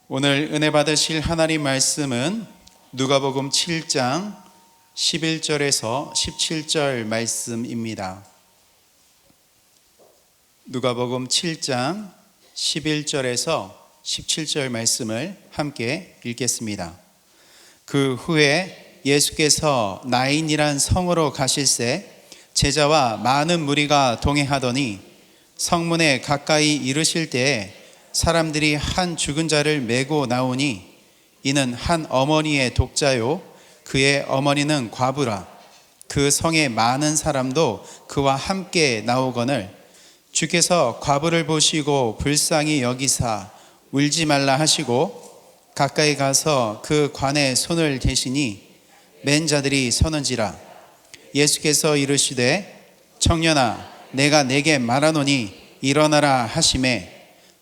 오늘 은혜 받으실 하나님 말씀은 누가복음 7장 11절에서 17절 말씀입니다. 누가복음 7장 11절에서 17절 말씀을 함께 읽겠습니다. 그 후에 예수께서 나인이란 성으로 가실새 제자와 많은 무리가 동행하더니 성문에 가까이 이르실 때에 사람들이 한 죽은 자를 메고 나오니 이는 한 어머니의 독자요 그의 어머니는 과부라. 그 성에 많은 사람도 그와 함께 나오거늘 주께서 과부를 보시고 불쌍히 여기사 울지 말라 하시고 가까이 가서 그 관에 손을 대시니 맨 자들이 서는지라. 예수께서 이르시되 청년아 내가 네게 말하노니 일어나라 하시매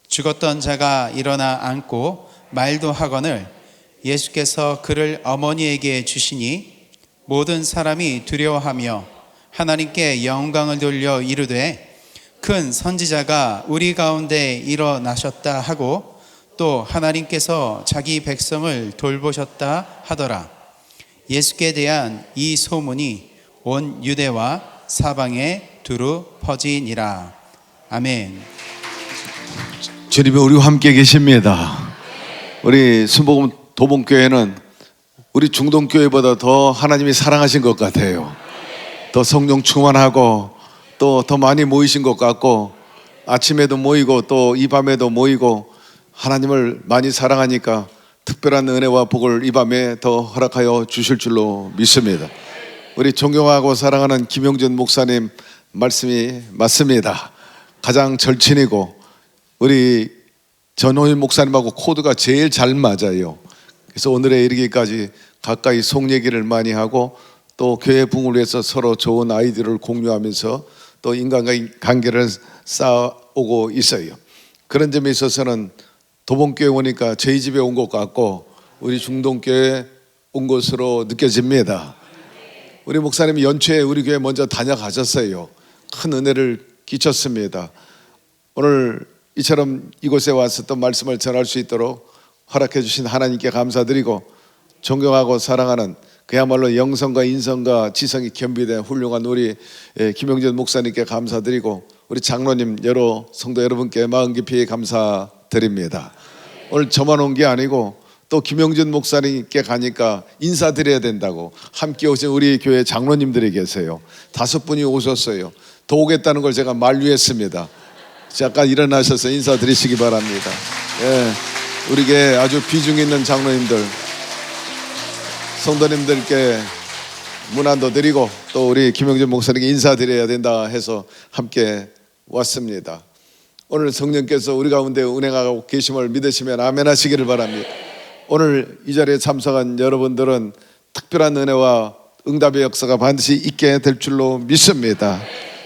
죽었던 자가 일어나 앉고 말도 하거늘 예수께서 그를 어머니에게 주시니 모든 사람이 두려워하며 하나님께 영광을 돌려 이르되 큰 선지자가 우리 가운데 일어나셨다 하고 또 하나님께서 자기 백성을 돌보셨다 하더라. 예수께 대한 이 소문이 온 유대와 사방에 두루 퍼지니라. 아멘. 주님이 우리와 함께 계십니다. 우리 순복음 도봉교회는 우리 중동교회보다 더 하나님이 사랑하신 것 같아요. 더 성령 충만하고 또 더 많이 모이신 것 같고 아침에도 모이고 또 이 밤에도 모이고 하나님을 많이 사랑하니까 특별한 은혜와 복을 이 밤에 더 허락하여 주실 줄로 믿습니다. 우리 존경하고 사랑하는 김용준 목사님 말씀이 맞습니다. 가장 절친이고 우리 전호인 목사님하고 코드가 제일 잘 맞아요. 그래서 오늘에 이르기까지 가까이 속 얘기를 많이 하고 또 교회 부흥을 위해서 서로 좋은 아이디어를 공유하면서 또 인간관계를 쌓아오고 있어요. 그런 점에 있어서는 도봉교회 오니까 저희 집에 온 것 같고 우리 중동교회 온 것으로 느껴집니다. 우리 목사님이 연초에 우리 교회 먼저 다녀가셨어요. 큰 은혜를 끼쳤습니다. 오늘 이처럼 이곳에 와서 또 말씀을 전할 수 있도록 허락해 주신 하나님께 감사드리고 존경하고 사랑하는 그야말로 영성과 인성과 지성이 겸비된 훌륭한 우리 김영전 목사님께 감사드리고 우리 장로님 여러 성도 여러분께 마음 깊이 감사드립니다. 오늘 저만 온 게 아니고 또 김영준 목사님께 가니까 인사드려야 된다고 함께 오신 우리 교회 장로님들이 계세요. 5분이 오셨어요. 더 오겠다는 걸 제가 만류했습니다. 잠깐 일어나셔서 인사드리시기 바랍니다. 우리 교회 아주 비중 있는 장로님들 성도님들께 문안도 드리고 또 우리 김영준 목사님께 인사드려야 된다 해서 함께 왔습니다. 오늘 성령께서 우리 가운데 운행하고 계심을 믿으시면 아멘 하시기를 바랍니다. 오늘 이 자리에 참석한 여러분들은 특별한 은혜와 응답의 역사가 반드시 있게 될 줄로 믿습니다.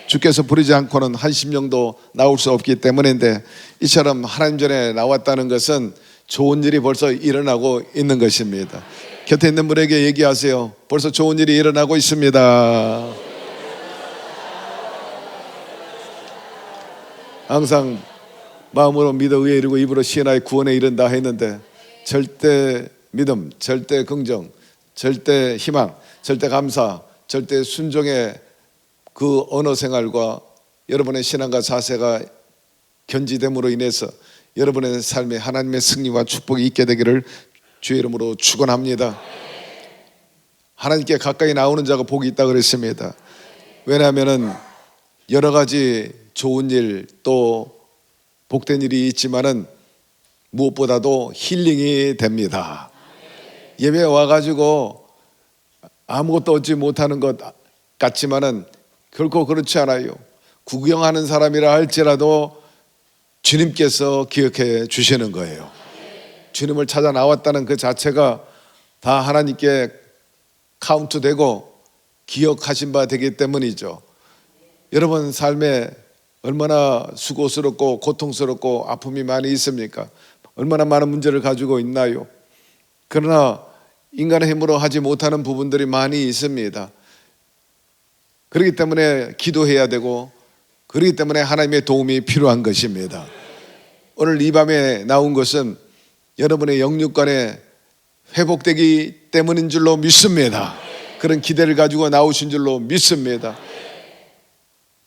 주께서 부르지 않고는 한 심령도 나올 수 없기 때문인데 이처럼 하나님 전에 나왔다는 것은 좋은 일이 벌써 일어나고 있는 것입니다. 곁에 있는 분에게 얘기하세요. 벌써 좋은 일이 일어나고 있습니다. 항상 마음으로 믿어 의에 이르고 입으로 시인하여 구원에 이른다 했는데 절대 믿음, 절대 긍정, 절대 희망, 절대 감사, 절대 순종의 그 언어 생활과 여러분의 신앙과 자세가 견지됨으로 인해서 여러분의 삶에 하나님의 승리와 축복이 있게 되기를 주의 이름으로 축원합니다. 하나님께 가까이 나오는 자가 복이 있다 그랬습니다. 왜냐하면 여러 가지 좋은 일 또 복된 일이 있지만은 무엇보다도 힐링이 됩니다. 예배에 와가지고 아무것도 얻지 못하는 것 같지만은 결코 그렇지 않아요. 구경하는 사람이라 할지라도 주님께서 기억해 주시는 거예요. 주님을 찾아 나왔다는 그 자체가 다 하나님께 카운트되고 기억하신 바 되기 때문이죠. 여러분 삶에 얼마나 수고스럽고 고통스럽고 아픔이 많이 있습니까? 얼마나 많은 문제를 가지고 있나요? 그러나 인간의 힘으로 하지 못하는 부분들이 많이 있습니다. 그렇기 때문에 기도해야 되고 그렇기 때문에 하나님의 도움이 필요한 것입니다. 오늘 이 밤에 나온 것은 여러분의 영육간에 회복되기 때문인 줄로 믿습니다. 그런 기대를 가지고 나오신 줄로 믿습니다.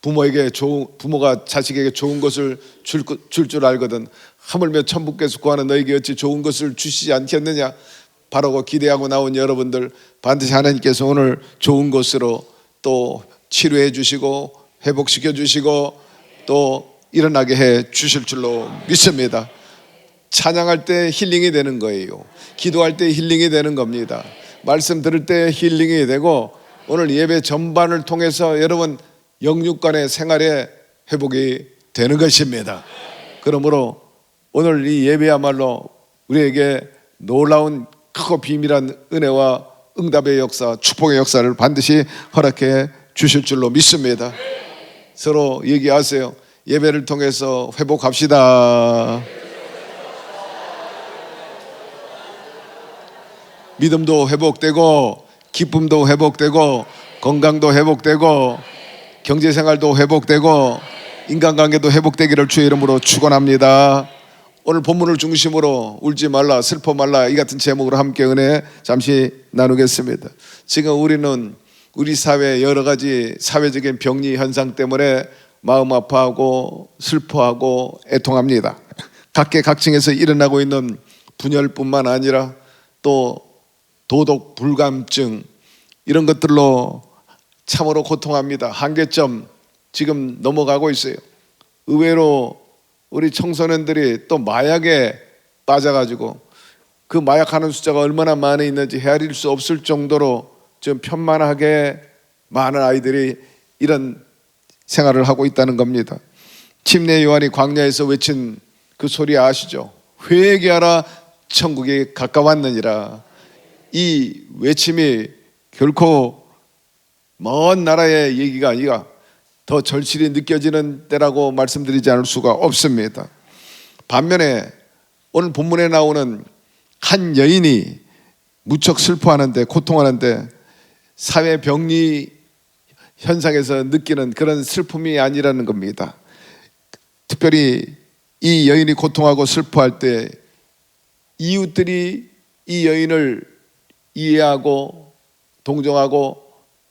부모가 자식에게 좋은 것을 줄 알거든 하물며 천부께서 구하는 너에게 어찌 좋은 것을 주시지 않겠느냐. 바라고 기대하고 나온 여러분들, 반드시 하나님께서 오늘 좋은 것으로 또 치료해 주시고 회복시켜 주시고 또 일어나게 해 주실 줄로 믿습니다. 찬양할 때 힐링이 되는 거예요. 기도할 때 힐링이 되는 겁니다. 말씀 들을 때 힐링이 되고, 오늘 예배 전반을 통해서 여러분 영육간의 생활에 회복이 되는 것입니다. 그러므로 오늘 이 예배야말로 우리에게 놀라운 크고 비밀한 은혜와 응답의 역사, 축복의 역사를 반드시 허락해 주실 줄로 믿습니다. 서로 얘기하세요. 예배를 통해서 회복합시다. 믿음도 회복되고, 기쁨도 회복되고, 건강도 회복되고, 경제생활도 회복되고, 인간관계도 회복되기를 주의 이름으로 축원합니다. 오늘 본문을 중심으로 울지 말라, 슬퍼 말라, 이 같은 제목으로 함께 은혜 잠시 나누겠습니다. 지금 우리는 우리 사회 여러 가지 사회적인 병리 현상 때문에 마음 아파하고 슬퍼하고 애통합니다. 각계각층에서 일어나고 있는 분열뿐만 아니라 또 도덕 불감증, 이런 것들로 참으로 고통합니다. 한계점 지금 넘어가고 있어요. 의외로 우리 청소년들이 또 마약에 빠져가지고 그 마약하는 숫자가 얼마나 많이 있는지 헤아릴 수 없을 정도로 좀 편만하게 많은 아이들이 이런 생활을 하고 있다는 겁니다. 침례 요한이 광야에서 외친 그 소리 아시죠? 회개하라, 천국이 가까웠느니라. 이 외침이 결코 먼 나라의 얘기가 아니라 더 절실히 느껴지는 때라고 말씀드리지 않을 수가 없습니다. 반면에 오늘 본문에 나오는 한 여인이 무척 슬퍼하는데, 고통하는데, 사회 병리 현상에서 느끼는 그런 슬픔이 아니라는 겁니다. 특별히 이 여인이 고통하고 슬퍼할 때 이웃들이 이 여인을 이해하고 동정하고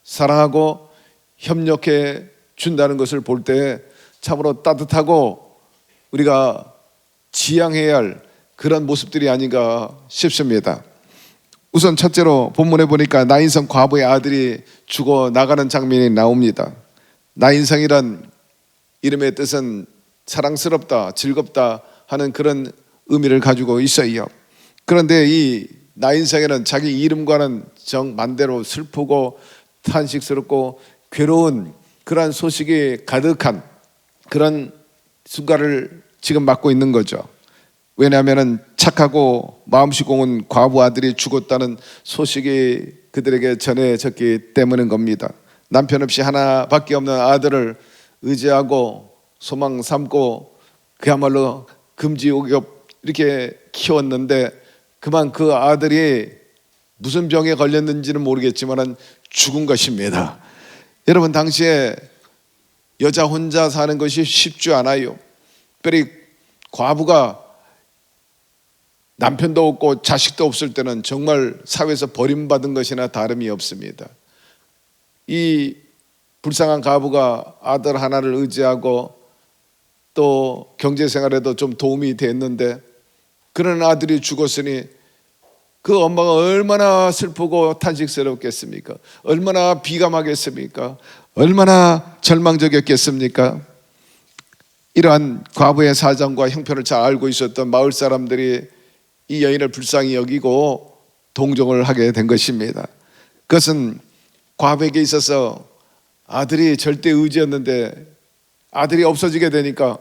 사랑하고 협력해 준다는 것을 볼 때 참으로 따뜻하고 우리가 지향해야 할 그런 모습들이 아닌가 싶습니다. 우선 첫째로 본문에 보니까 나인성 과부의 아들이 죽어 나가는 장면이 나옵니다. 나인성이란 이름의 뜻은 사랑스럽다, 즐겁다 하는 그런 의미를 가지고 있어요. 그런데 이 나인성에는 자기 이름과는 정반대로 슬프고 탄식스럽고 괴로운 그러한 소식이 가득한 그런 순간을 지금 맞고 있는 거죠. 왜냐하면 착하고 마음씨 고운 과부 아들이 죽었다는 소식이 그들에게 전해졌기 때문인 겁니다. 남편 없이 하나밖에 없는 아들을 의지하고 소망 삼고 그야말로 금지옥엽 이렇게 키웠는데, 그만 그 아들이 무슨 병에 걸렸는지는 모르겠지만 죽은 것입니다. 여러분, 당시에 여자 혼자 사는 것이 쉽지 않아요. 특별히 과부가 남편도 없고 자식도 없을 때는 정말 사회에서 버림받은 것이나 다름이 없습니다. 이 불쌍한 과부가 아들 하나를 의지하고 또 경제생활에도 좀 도움이 됐는데, 그런 아들이 죽었으니 그 엄마가 얼마나 슬프고 탄식스럽겠습니까? 얼마나 비감하겠습니까? 얼마나 절망적이었겠습니까? 이러한 과부의 사정과 형편을 잘 알고 있었던 마을 사람들이 이 여인을 불쌍히 여기고 동정을 하게 된 것입니다. 그것은 과부에게 있어서 아들이 절대 의지였는데 아들이 없어지게 되니까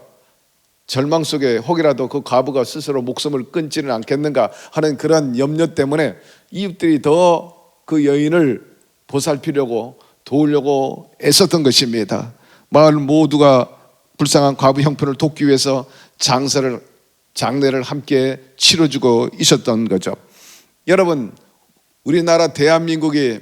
절망 속에 혹이라도 그 과부가 스스로 목숨을 끊지는 않겠는가 하는 그런 염려 때문에 이웃들이 더 그 여인을 보살피려고 도우려고 애썼던 것입니다. 마을 모두가 불쌍한 과부 형편을 돕기 위해서 장례를 함께 치러주고 있었던 거죠. 여러분, 우리나라 대한민국이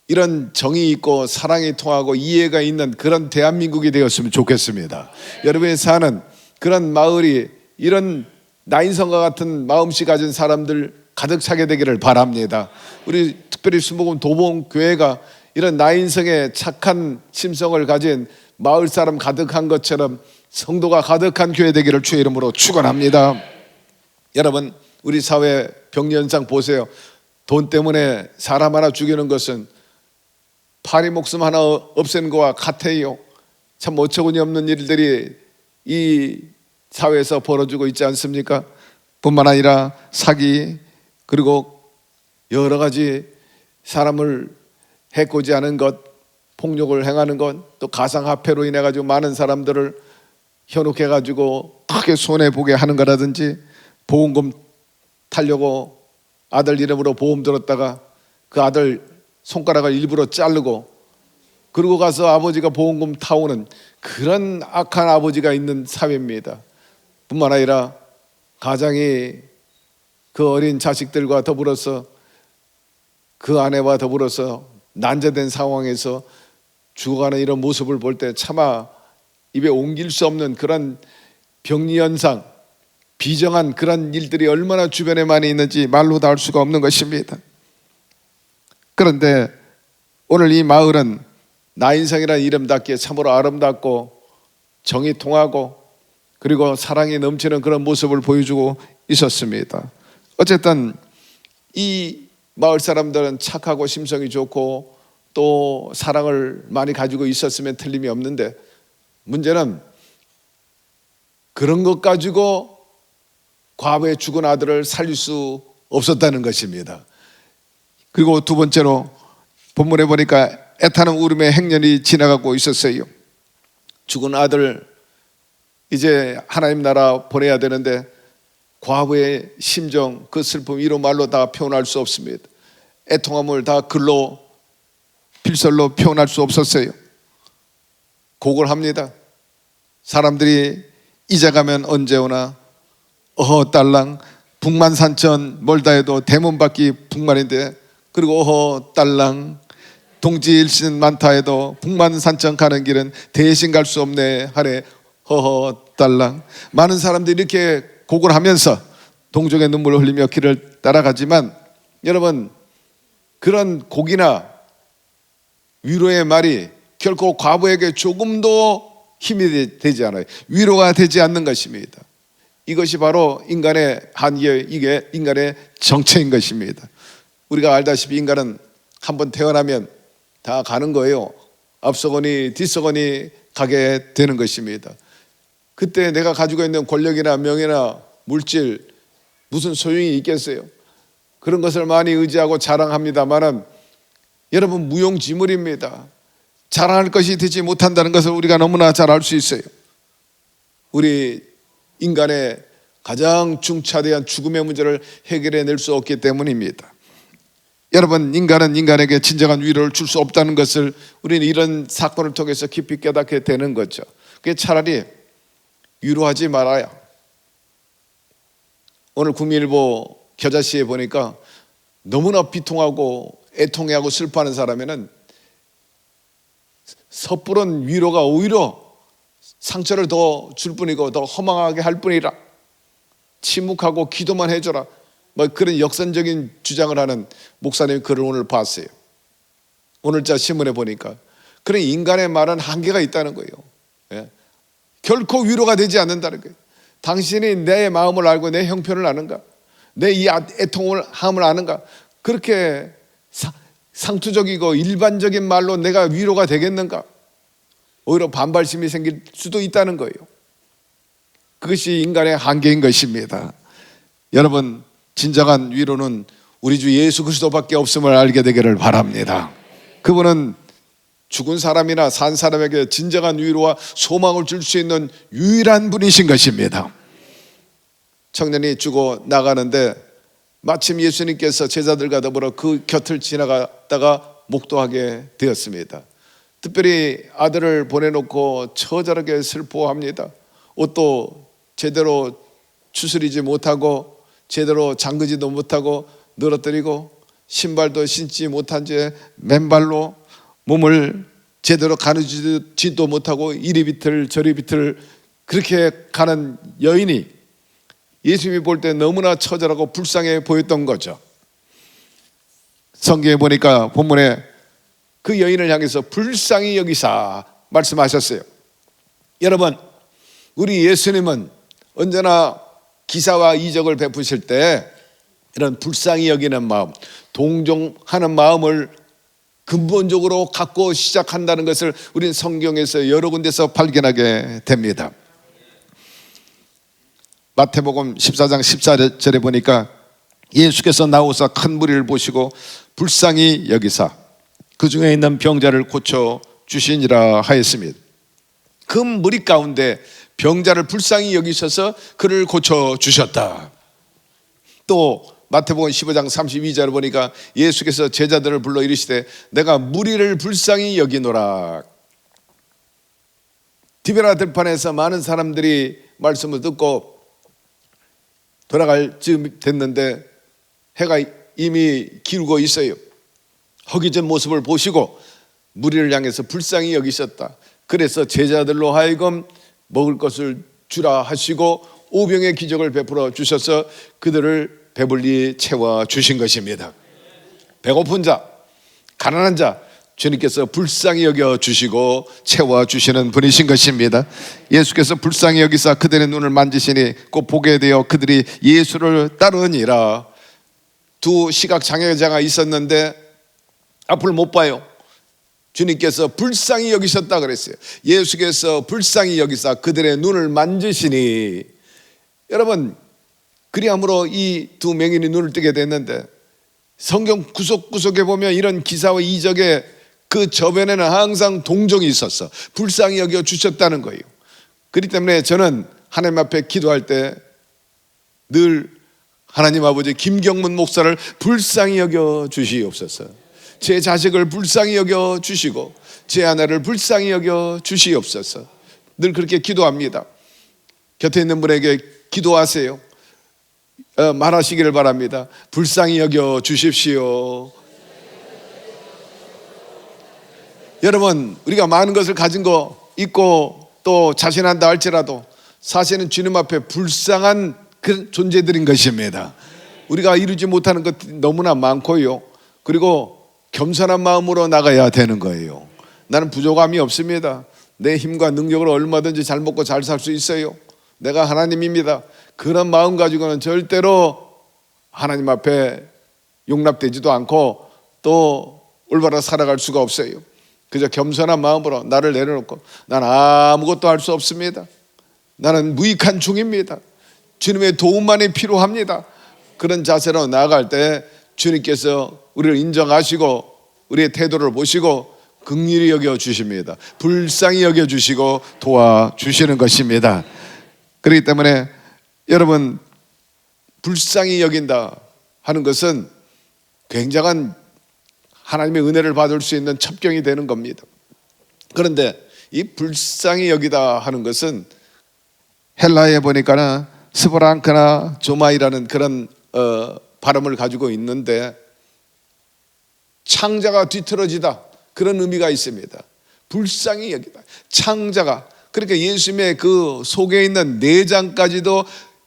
이런 정이 있고 사랑이 통하고 이해가 있는 그런 대한민국이 되었으면 좋겠습니다. 여러분이 사는 그런 마을이 이런 나인성과 같은 마음씨 가진 사람들 가득 차게 되기를 바랍니다. 우리 특별히 순복음 도봉교회가 이런 나인성의 착한 심성을 가진 마을 사람 가득한 것처럼 성도가 가득한 교회 되기를 주의 이름으로 축원합니다. 여러분, 우리 사회 병리 현상 보세요. 돈 때문에 사람 하나 죽이는 것은 파리 목숨 하나 없애는 것과 같아요. 참 어처구니 없는 일들이 이 사회에서 벌어지고 있지 않습니까? 뿐만 아니라 사기, 그리고 여러 가지 사람을 해코지 하는 것, 폭력을 행하는 것, 또 가상화폐로 인해 가지고 많은 사람들을 현혹해 가지고 크게 손해 보게 하는 거라든지, 보험금 타려고 아들 이름으로 보험 들었다가 그 아들 손가락을 일부러 자르고 그러고 가서 아버지가 보험금 타오는 그런 악한 아버지가 있는 사회입니다. 뿐만 아니라 가장이 그 어린 자식들과 더불어서 그 아내와 더불어서 난제된 상황에서 죽어가는 이런 모습을 볼 때 차마 입에 옮길 수 없는 그런 병리 현상, 비정한 그런 일들이 얼마나 주변에 많이 있는지 말로 다 할 수가 없는 것입니다. 그런데 오늘 이 마을은 나인성이라는 이름답게 참으로 아름답고 정이 통하고 그리고 사랑이 넘치는 그런 모습을 보여주고 있었습니다. 어쨌든 이 마을 사람들은 착하고 심성이 좋고 또 사랑을 많이 가지고 있었으면 틀림이 없는데, 문제는 그런 것 가지고 과부의 죽은 아들을 살릴 수 없었다는 것입니다. 그리고 두 번째로 본문에 보니까 애타는 울음의 행년이 지나가고 있었어요. 죽은 아들 이제 하나님 나라 보내야 되는데 과부의 심정, 그 슬픔 이로 말로 다 표현할 수 없습니다. 애통함을 다 글로 필설로 표현할 수 없었어요. 곡을 합니다. 사람들이 이제 가면 언제 오나, 어허 딸랑 북만산천 멀다 해도 대문 밖이 북만인데, 그리고 어허 딸랑 동지 일신 많다 해도 북만산천 가는 길은 대신 갈 수 없네 하네, 허허 딸랑. 많은 사람들이 이렇게 곡을 하면서 동정의 눈물을 흘리며 길을 따라가지만, 여러분, 그런 곡이나 위로의 말이 결코 과부에게 조금도 힘이 되지 않아요. 위로가 되지 않는 것입니다. 이것이 바로 인간의 한계, 이게 인간의 정체인 것입니다. 우리가 알다시피 인간은 한번 태어나면 다 가는 거예요. 앞서거니 뒤서거니 가게 되는 것입니다. 그때 내가 가지고 있는 권력이나 명예나 물질 무슨 소용이 있겠어요? 그런 것을 많이 의지하고 자랑합니다만은 여러분, 무용지물입니다. 자랑할 것이 되지 못한다는 것을 우리가 너무나 잘 알 수 있어요. 우리 인간의 가장 중차대한 죽음의 문제를 해결해낼 수 없기 때문입니다. 여러분, 인간은 인간에게 진정한 위로를 줄 수 없다는 것을 우리는 이런 사건을 통해서 깊이 깨닫게 되는 거죠. 그게 차라리 위로하지 말아야. 오늘 구미일보 겨자씨에 보니까 너무나 비통하고 애통해하고 슬퍼하는 사람에는 섣부른 위로가 오히려 상처를 더 줄 뿐이고 더 허망하게 할 뿐이라, 침묵하고 기도만 해줘라, 뭐 그런 역선적인 주장을 하는 목사님 글을 오늘 봤어요. 오늘자 신문에 보니까. 그런 인간의 말은 한계가 있다는 거예요. 예? 결코 위로가 되지 않는다는 거예요. 당신이 내 마음을 알고 내 형편을 아는가? 내 이 애통함을 아는가? 그렇게 상투적이고 일반적인 말로 내가 위로가 되겠는가? 오히려 반발심이 생길 수도 있다는 거예요. 그것이 인간의 한계인 것입니다. 여러분, 진정한 위로는 우리 주 예수 그리스도밖에 없음을 알게 되기를 바랍니다. 그분은 죽은 사람이나 산 사람에게 진정한 위로와 소망을 줄 수 있는 유일한 분이신 것입니다. 청년이 죽어 나가는데 마침 예수님께서 제자들과 더불어 그 곁을 지나가다가 목도하게 되었습니다. 특별히 아들을 보내놓고 처절하게 슬퍼합니다. 옷도 제대로 추스리지 못하고 제대로 잠그지도 못하고 늘어뜨리고 신발도 신지 못한 채 맨발로 몸을 제대로 가누지도 못하고 이리 비틀 저리 비틀 그렇게 가는 여인이 예수님이 볼 때 너무나 처절하고 불쌍해 보였던 거죠. 성경에 보니까 본문에 그 여인을 향해서 불쌍히 여기사 말씀하셨어요. 여러분, 우리 예수님은 언제나 기사와 이적을 베푸실 때 이런 불쌍히 여기는 마음, 동정하는 마음을 근본적으로 갖고 시작한다는 것을 우리는 성경에서 여러 군데서 발견하게 됩니다. 마태복음 14장 14절에 보니까 예수께서 나오사 큰 무리를 보시고 불쌍히 여기사 그 중에 있는 병자를 고쳐 주시니라 하였습니다. 그 무리 가운데 병자를 불쌍히 여기셔서 그를 고쳐 주셨다. 또 마태복음 15장 32절을 보니까 예수께서 제자들을 불러 이르시되 내가 무리를 불쌍히 여기노라. 디베라 들판에서 많은 사람들이 말씀을 듣고 돌아갈 즈음 됐는데 해가 이미 기울고 있어요. 허기진 모습을 보시고 무리를 향해서 불쌍히 여기셨다. 그래서 제자들로 하여금 먹을 것을 주라 하시고 오병의 기적을 베풀어 주셔서 그들을 배불리 채워 주신 것입니다. 배고픈 자, 가난한 자 주님께서 불쌍히 여겨 주시고 채워 주시는 분이신 것입니다. 예수께서 불쌍히 여기사 그들의 눈을 만지시니 곧 보게 되어 그들이 예수를 따르니라. 두 시각 장애자가 있었는데 앞을 못 봐요. 주님께서 불쌍히 여기셨다 그랬어요. 예수께서 불쌍히 여기사 그들의 눈을 만지시니, 여러분 그리함으로 이 두 맹인이 눈을 뜨게 됐는데 성경 구석구석에 보면 이런 기사와 이적의 그 저변에는 항상 동정이 있었어. 불쌍히 여겨 주셨다는 거예요. 그렇기 때문에 저는 하나님 앞에 기도할 때 늘 하나님 아버지 김경문 목사를 불쌍히 여겨 주시옵소서. 제 자식을 불쌍히 여겨 주시고 제 아내를 불쌍히 여겨 주시옵소서. 늘 그렇게 기도합니다. 곁에 있는 분에게 기도하세요. 말하시기를 바랍니다. 불쌍히 여겨 주십시오. 여러분, 우리가 많은 것을 가진 거 있고 또 자신한다 할지라도 사실은 주님 앞에 불쌍한 그 존재들인 것입니다. 우리가 이루지 못하는 것들이 너무나 많고요. 그리고 겸손한 마음으로 나가야 되는 거예요. 나는 부족함이 없습니다. 내 힘과 능력으로 얼마든지 잘 먹고 잘 살 수 있어요. 내가 하나님입니다. 그런 마음 가지고는 절대로 하나님 앞에 용납되지도 않고 또 올바로 살아갈 수가 없어요. 그저 겸손한 마음으로 나를 내려놓고 난 아무것도 할 수 없습니다. 나는 무익한 종입니다. 주님의 도움만이 필요합니다. 그런 자세로 나아갈 때 주님께서 우리를 인정하시고 우리의 태도를 보시고 긍휼히 여겨 주십니다. 불쌍히 여겨 주시고 도와주시는 것입니다. 그렇기 때문에 여러분, 불쌍히 여긴다 하는 것은 굉장한 하나님의 은혜를 받을 수 있는 첩경이 되는 겁니다. 그런데 이 불쌍히 여기다 하는 것은 헬라에 보니까는 스브랑크나 조마이라는 그런 발음을 가지고 있는데 창자가 뒤틀어지다 그런 의미가 있습니다. 불쌍히 여기다, 창자가, 그러니까 예수님의 그 속에 있는 내장까지도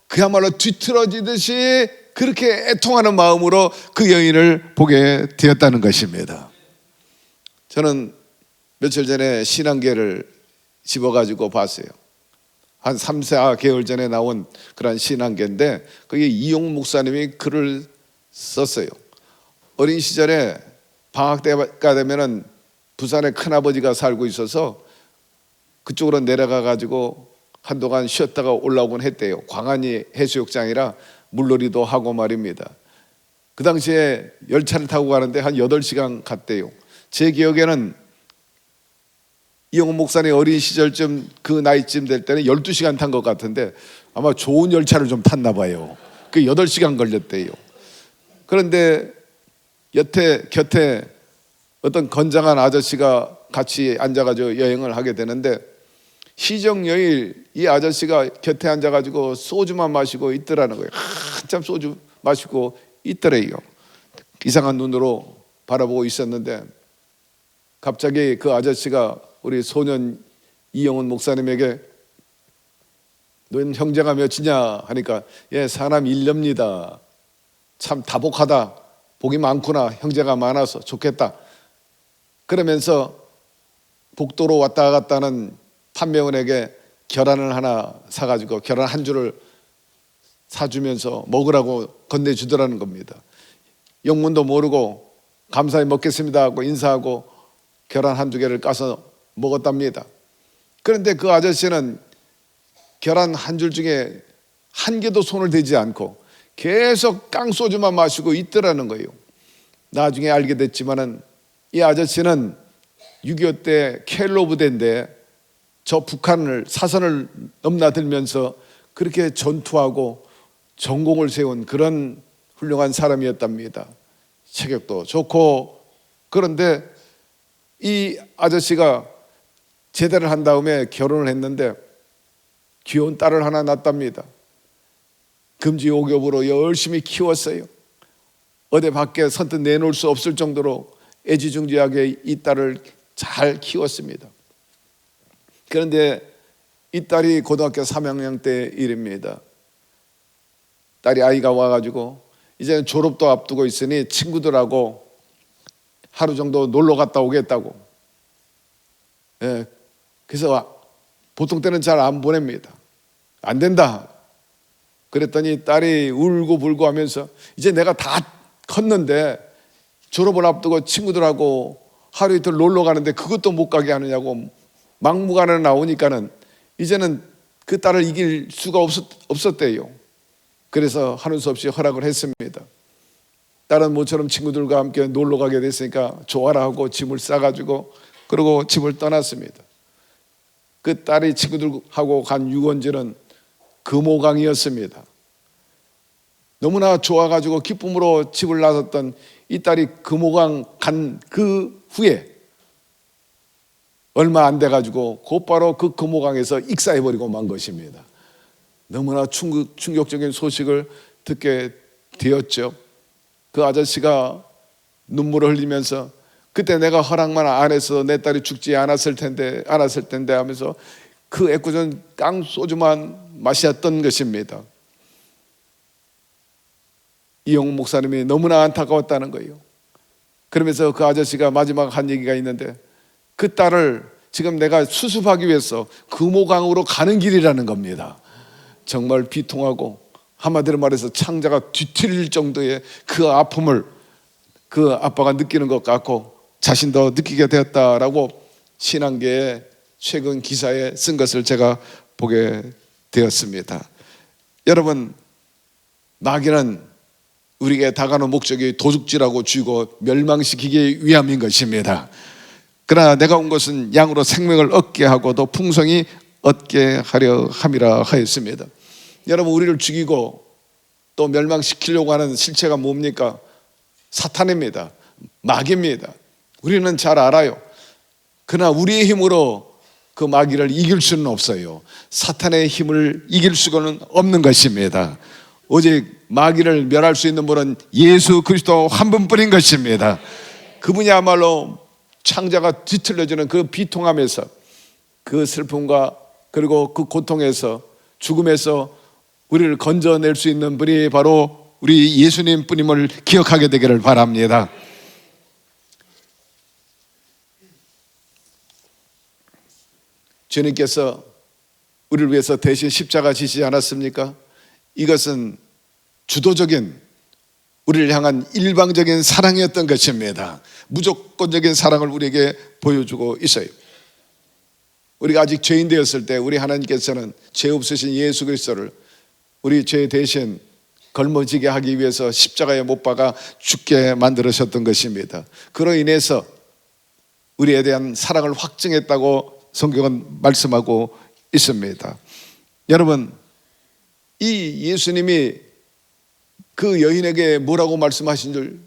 그야말로 뒤틀어지듯이 그렇게 애통하는 마음으로 그 여인을 보게 되었다는 것입니다. 저는 며칠 전에 신앙계를 집어가지고 봤어요. 한 3, 4개월 전에 나온 그런 신앙계인데 거기에 이용 목사님이 글을 썼어요. 어린 시절에 방학 때가 되면은 부산에 큰아버지가 살고 있어서 그쪽으로 내려가 가지고 한동안 쉬었다가 올라오곤 했대요. 광안리 해수욕장이라 물놀이도 하고 말입니다. 그 당시에 열차를 타고 가는데 한 8시간 갔대요. 제 기억에는 이용훈 목사님 어린 시절쯤 그 나이쯤 될 때는 12시간 탄 것 같은데 아마 좋은 열차를 좀 탔나 봐요. 그 8시간 걸렸대요. 그런데 곁에 어떤 건장한 아저씨가 같이 앉아가지고 여행을 하게 되는데 시정여일 이 아저씨가 곁에 앉아가지고 소주만 마시고 있더라는 거예요. 한참 소주 마시고 있더래요. 이상한 눈으로 바라보고 있었는데 갑자기 그 아저씨가 우리 소년 이영훈 목사님에게 너는 형제가 몇이냐 하니까 예, 사람 일념니다. 참 다복하다. 복이 많구나. 형제가 많아서 좋겠다. 그러면서 복도로 왔다 갔다 하는 판매원에게 계란을 하나 사가지고 계란 한 줄을 사주면서 먹으라고 건네주더라는 겁니다. 영문도 모르고 감사히 먹겠습니다 하고 인사하고 계란 한두 개를 까서 먹었답니다. 그런데 그 아저씨는 계란 한 줄 중에 한 개도 손을 대지 않고 계속 깡소주만 마시고 있더라는 거예요. 나중에 알게 됐지만은 이 아저씨는 6.25 때 켈로 부대인데 저 북한을 사선을 넘나들면서 그렇게 전투하고 전공을 세운 그런 훌륭한 사람이었답니다. 체격도 좋고. 그런데 이 아저씨가 제대를 한 다음에 결혼을 했는데 귀여운 딸을 하나 낳았답니다. 금지옥엽으로 열심히 키웠어요. 어디 밖에 선뜻 내놓을 수 없을 정도로 애지중지하게 이 딸을 잘 키웠습니다. 그런데 이 딸이 고등학교 3학년 때 일입니다. 딸이 아이가 와가지고 이제 졸업도 앞두고 있으니 친구들하고 하루 정도 놀러 갔다 오겠다고. 예, 그래서 보통 때는 잘 안 보냅니다. 안 된다. 그랬더니 딸이 울고 불고 하면서 이제 내가 다 컸는데 졸업을 앞두고 친구들하고 하루 이틀 놀러 가는데 그것도 못 가게 하느냐고 막무가내로 나오니까는 이제는 그 딸을 이길 수가 없었대요. 그래서 하는 수 없이 허락을 했습니다. 딸은 모처럼 친구들과 함께 놀러 가게 됐으니까 좋아라 하고 짐을 싸가지고 그러고 집을 떠났습니다. 그 딸이 친구들하고 간 유원지는 금호강이었습니다. 너무나 좋아가지고 기쁨으로 집을 나섰던 이 딸이 금호강 간 그 후에 얼마 안 돼가지고 곧바로 그 금호강에서 익사해버리고 만 것입니다. 너무나 충격적인 소식을 듣게 되었죠. 그 아저씨가 눈물을 흘리면서 그때 내가 허락만 안 해서 내 딸이 죽지 않았을 텐데 하면서 그 애꿎은 깡소주만 마셨던 것입니다. 이영웅 목사님이 너무나 안타까웠다는 거예요. 그러면서 그 아저씨가 마지막 한 얘기가 있는데 그 딸을 지금 내가 수습하기 위해서 금호강으로 가는 길이라는 겁니다. 정말 비통하고 한마디로 말해서 창자가 뒤틀릴 정도의 그 아픔을 그 아빠가 느끼는 것 같고 자신도 느끼게 되었다라고 신앙계의 최근 기사에 쓴 것을 제가 보게 되었습니다. 여러분, 마귀는 우리에게 다가오는 목적이 도둑질하고 죽이고 멸망시키기 위함인 것입니다. 그러나 내가 온 것은 양으로 생명을 얻게 하고 더 풍성히 얻게 하려 함이라 하였습니다. 여러분, 우리를 죽이고 또 멸망시키려고 하는 실체가 뭡니까? 사탄입니다. 마귀입니다. 우리는 잘 알아요. 그러나 우리의 힘으로 그 마귀를 이길 수는 없어요. 사탄의 힘을 이길 수는 없는 것입니다. 오직 마귀를 멸할 수 있는 분은 예수 그리스도 한 분뿐인 것입니다. 그분이야말로 창자가 뒤틀려지는 그 비통함에서 그 슬픔과 그리고 그 고통에서 죽음에서 우리를 건져낼 수 있는 분이 바로 우리 예수님 뿐임을 기억하게 되기를 바랍니다. 주님께서 우리를 위해서 대신 십자가 지시지 않았습니까? 이것은 주도적인 우리를 향한 일방적인 사랑이었던 것입니다. 무조건적인 사랑을 우리에게 보여주고 있어요. 우리가 아직 죄인 되었을 때 우리 하나님께서는 죄 없으신 예수 그리스도를 우리 죄 대신 걸머지게 하기 위해서 십자가에 못 박아 죽게 만들으셨던 것입니다. 그로 인해서 우리에 대한 사랑을 확증했다고 성경은 말씀하고 있습니다. 여러분, 이 예수님이 그 여인에게 뭐라고 말씀하신 줄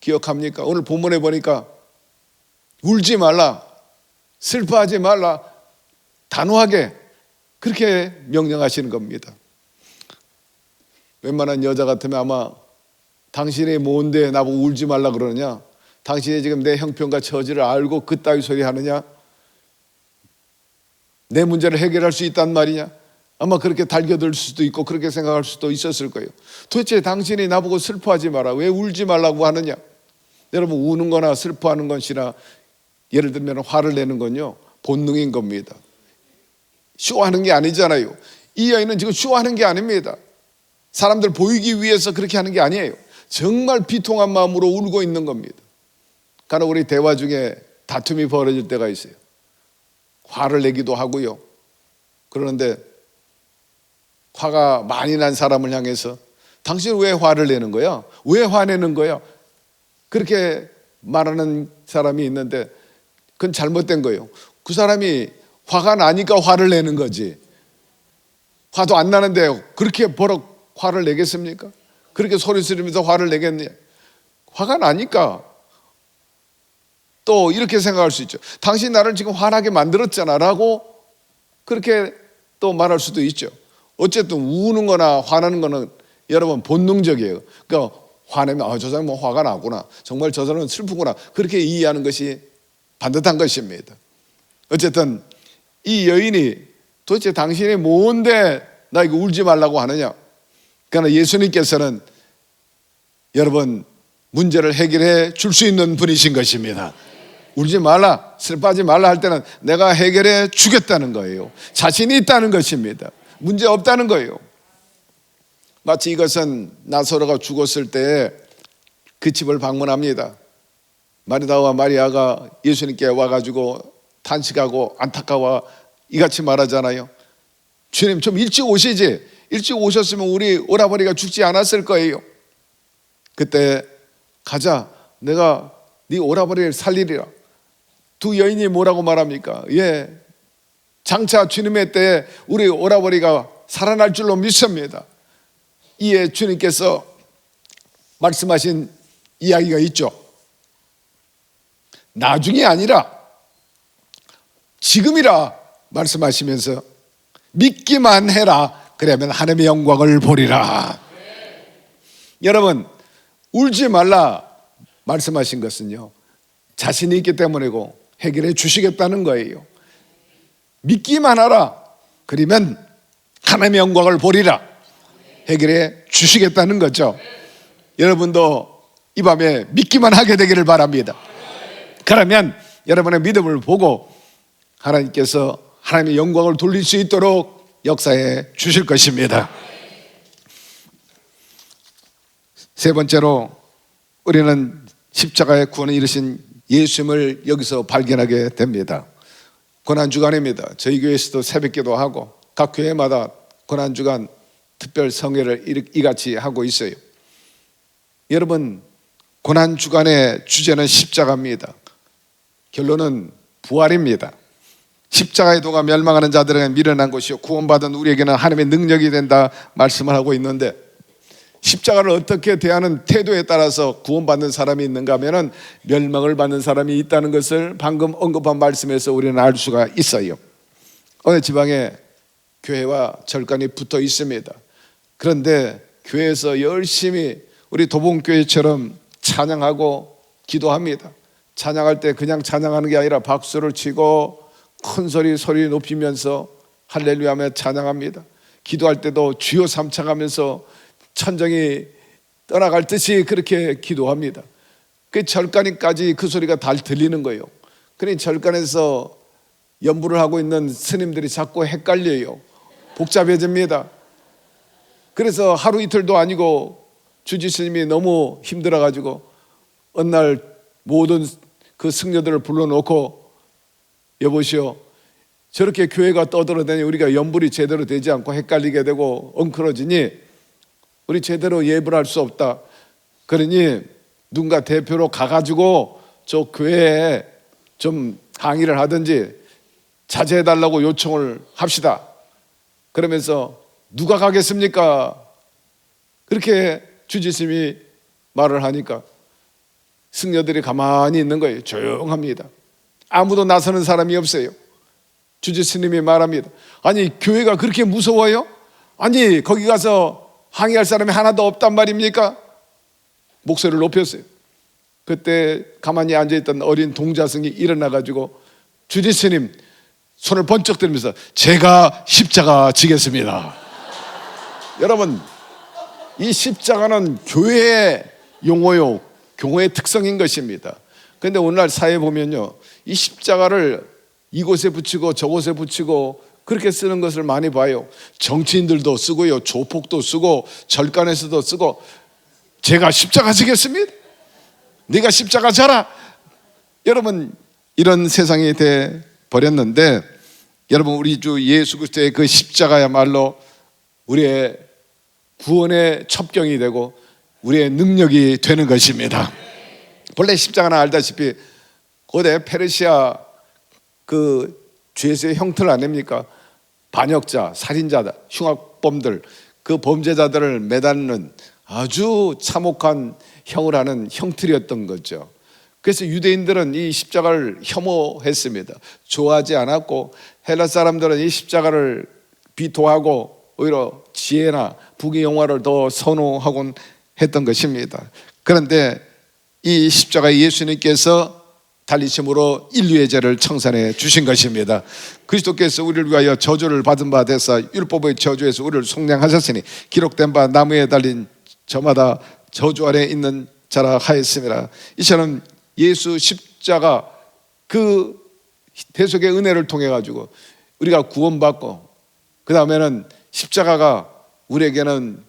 기억합니까? 오늘 본문에 보니까 울지 말라, 슬퍼하지 말라, 단호하게 그렇게 명령하시는 겁니다. 웬만한 여자 같으면 아마 당신이 뭔데 나보고 울지 말라 그러느냐? 당신이 지금 내 형편과 처지를 알고 그따위 소리 하느냐? 내 문제를 해결할 수 있단 말이냐? 아마 그렇게 달겨들 수도 있고 그렇게 생각할 수도 있었을 거예요. 도대체 당신이 나보고 슬퍼하지 마라, 왜 울지 말라고 하느냐? 여러분, 우는 거나 슬퍼하는 것이나 예를 들면 화를 내는 건요, 본능인 겁니다. 쇼하는 게 아니잖아요. 이 여인은 지금 쇼하는 게 아닙니다. 사람들 보이기 위해서 그렇게 하는 게 아니에요. 정말 비통한 마음으로 울고 있는 겁니다. 간혹 우리 대화 중에 다툼이 벌어질 때가 있어요. 화를 내기도 하고요. 그러는데 화가 많이 난 사람을 향해서 당신 왜 화를 내는 거야? 왜 화내는 거야? 그렇게 말하는 사람이 있는데 그건 잘못된 거예요. 그 사람이 화가 나니까 화를 내는 거지, 화도 안 나는데 그렇게 버럭 화를 내겠습니까? 그렇게 소리 지르면서 화를 내겠냐? 화가 나니까. 또 이렇게 생각할 수 있죠. 당신 나를 지금 화나게 만들었잖아 라고 그렇게 또 말할 수도 있죠. 어쨌든 우는 거나 화나는 거는 여러분 본능적이에요. 그러니까 화내면 저 사람 뭐 화가 나구나, 정말 저 사람은 슬프구나, 그렇게 이해하는 것이 반듯한 것입니다. 어쨌든 이 여인이 도대체 당신이 뭔데 나 이거 울지 말라고 하느냐? 그러나 예수님께서는 여러분 문제를 해결해 줄 수 있는 분이신 것입니다. 울지 말라, 슬퍼하지 말라 할 때는 내가 해결해 주겠다는 거예요. 자신이 있다는 것입니다. 문제 없다는 거예요. 마치 이것은 나사로가 죽었을 때 그 집을 방문합니다. 마르다와 마리아가 예수님께 와가지고 탄식하고 안타까워 이같이 말하잖아요. 주님 좀 일찍 오시지, 일찍 오셨으면 우리 오라버니가 죽지 않았을 거예요. 그때 가자, 내가 네 오라버니를 살리리라. 두 여인이 뭐라고 말합니까? 예, 장차 주님의 때에 우리 오라버니가 살아날 줄로 믿습니다. 이에 주님께서 말씀하신 이야기가 있죠. 나중이 아니라 지금이라 말씀하시면서 믿기만 해라, 그러면 하나님의 영광을 보리라. 여러분, 울지 말라 말씀하신 것은요, 자신이 있기 때문이고 해결해 주시겠다는 거예요. 믿기만 하라, 그러면 하나님의 영광을 보리라, 해결해 주시겠다는 거죠. 여러분도 이 밤에 믿기만 하게 되기를 바랍니다. 그러면 여러분의 믿음을 보고 하나님께서 하나님의 영광을 돌릴 수 있도록 역사해 주실 것입니다. 세 번째로 우리는 십자가의 구원을 이루신 예수님을 여기서 발견하게 됩니다. 고난주간입니다. 저희 교회에서도 새벽기도 하고 각 교회마다 고난주간 특별 성회를 이같이 하고 있어요. 여러분, 고난주간의 주제는 십자가입니다. 결론은 부활입니다. 십자가의 도가 멸망하는 자들에게 미련한 것이요 구원받은 우리에게는 하나님의 능력이 된다 말씀을 하고 있는데, 십자가를 어떻게 대하는 태도에 따라서 구원받는 사람이 있는가 하면 멸망을 받는 사람이 있다는 것을 방금 언급한 말씀에서 우리는 알 수가 있어요. 어느 지방에 교회와 절간이 붙어 있습니다. 그런데 교회에서 열심히 우리 도봉교회처럼 찬양하고 기도합니다. 찬양할 때 그냥 찬양하는 게 아니라 박수를 치고 큰 소리 높이면서 할렐루야며 찬양합니다. 기도할 때도 주여 삼창하면서 천정이 떠나갈 듯이 그렇게 기도합니다. 그 절간이까지 그 소리가 다 들리는 거예요. 그러니 절간에서 연부를 하고 있는 스님들이 자꾸 헷갈려요. 복잡해집니다. 그래서 하루 이틀도 아니고 주지스님이 너무 힘들어가지고 어느 날 모든 그 승려들을 불러놓고 여보시오, 저렇게 교회가 떠들어대니 우리가 연불이 제대로 되지 않고 헷갈리게 되고 엉클어지니 우리 제대로 예불 할 수 없다. 그러니 누군가 대표로 가가지고 저 교회에 좀 항의를 하든지 자제해달라고 요청을 합시다. 그러면서 누가 가겠습니까? 그렇게 주지스님이 말을 하니까 승려들이 가만히 있는 거예요. 조용합니다. 아무도 나서는 사람이 없어요. 주지스님이 말합니다. 아니, 교회가 그렇게 무서워요? 아니, 거기 가서 항의할 사람이 하나도 없단 말입니까? 목소리를 높였어요. 그때 가만히 앉아있던 어린 동자승이 일어나가지고 주지스님, 손을 번쩍 들면서 제가 십자가 지겠습니다. 여러분, 이 십자가는 교회의 용어요, 교회의 특성인 것입니다. 그런데 오늘날 사회에 보면요, 이 십자가를 이곳에 붙이고 저곳에 붙이고 그렇게 쓰는 것을 많이 봐요. 정치인들도 쓰고요, 조폭도 쓰고 절간에서도 쓰고, 제가 십자가 지겠습니다, 네가 십자가 져라. 여러분, 이런 세상이 돼 버렸는데, 여러분, 우리 주 예수 그리스도의 그 십자가야말로 우리의 구원의 첩경이 되고 우리의 능력이 되는 것입니다. 본래 십자가는 알다시피 고대 페르시아 그 죄수의 형틀 아닙니까? 반역자, 살인자, 흉악범들, 그 범죄자들을 매다는 아주 참혹한 형을 하는 형틀이었던 거죠. 그래서 유대인들은 이 십자가를 혐오했습니다. 좋아하지 않았고, 헬라 사람들은 이 십자가를 비토하고 오히려 지혜나 부귀 영화를 더 선호하곤 했던 것입니다. 그런데 이 십자가 예수님께서 달리심으로 인류의 죄를 청산해 주신 것입니다. 그리스도께서 우리를 위하여 저주를 받은 바 되사 율법의 저주에서 우리를 속량하셨으니 기록된 바 나무에 달린 저마다 저주 아래 있는 자라 하였습니다. 이처럼 예수 십자가 그 대속의 은혜를 통해 가지고 우리가 구원받고, 그 다음에는 십자가가 우리에게는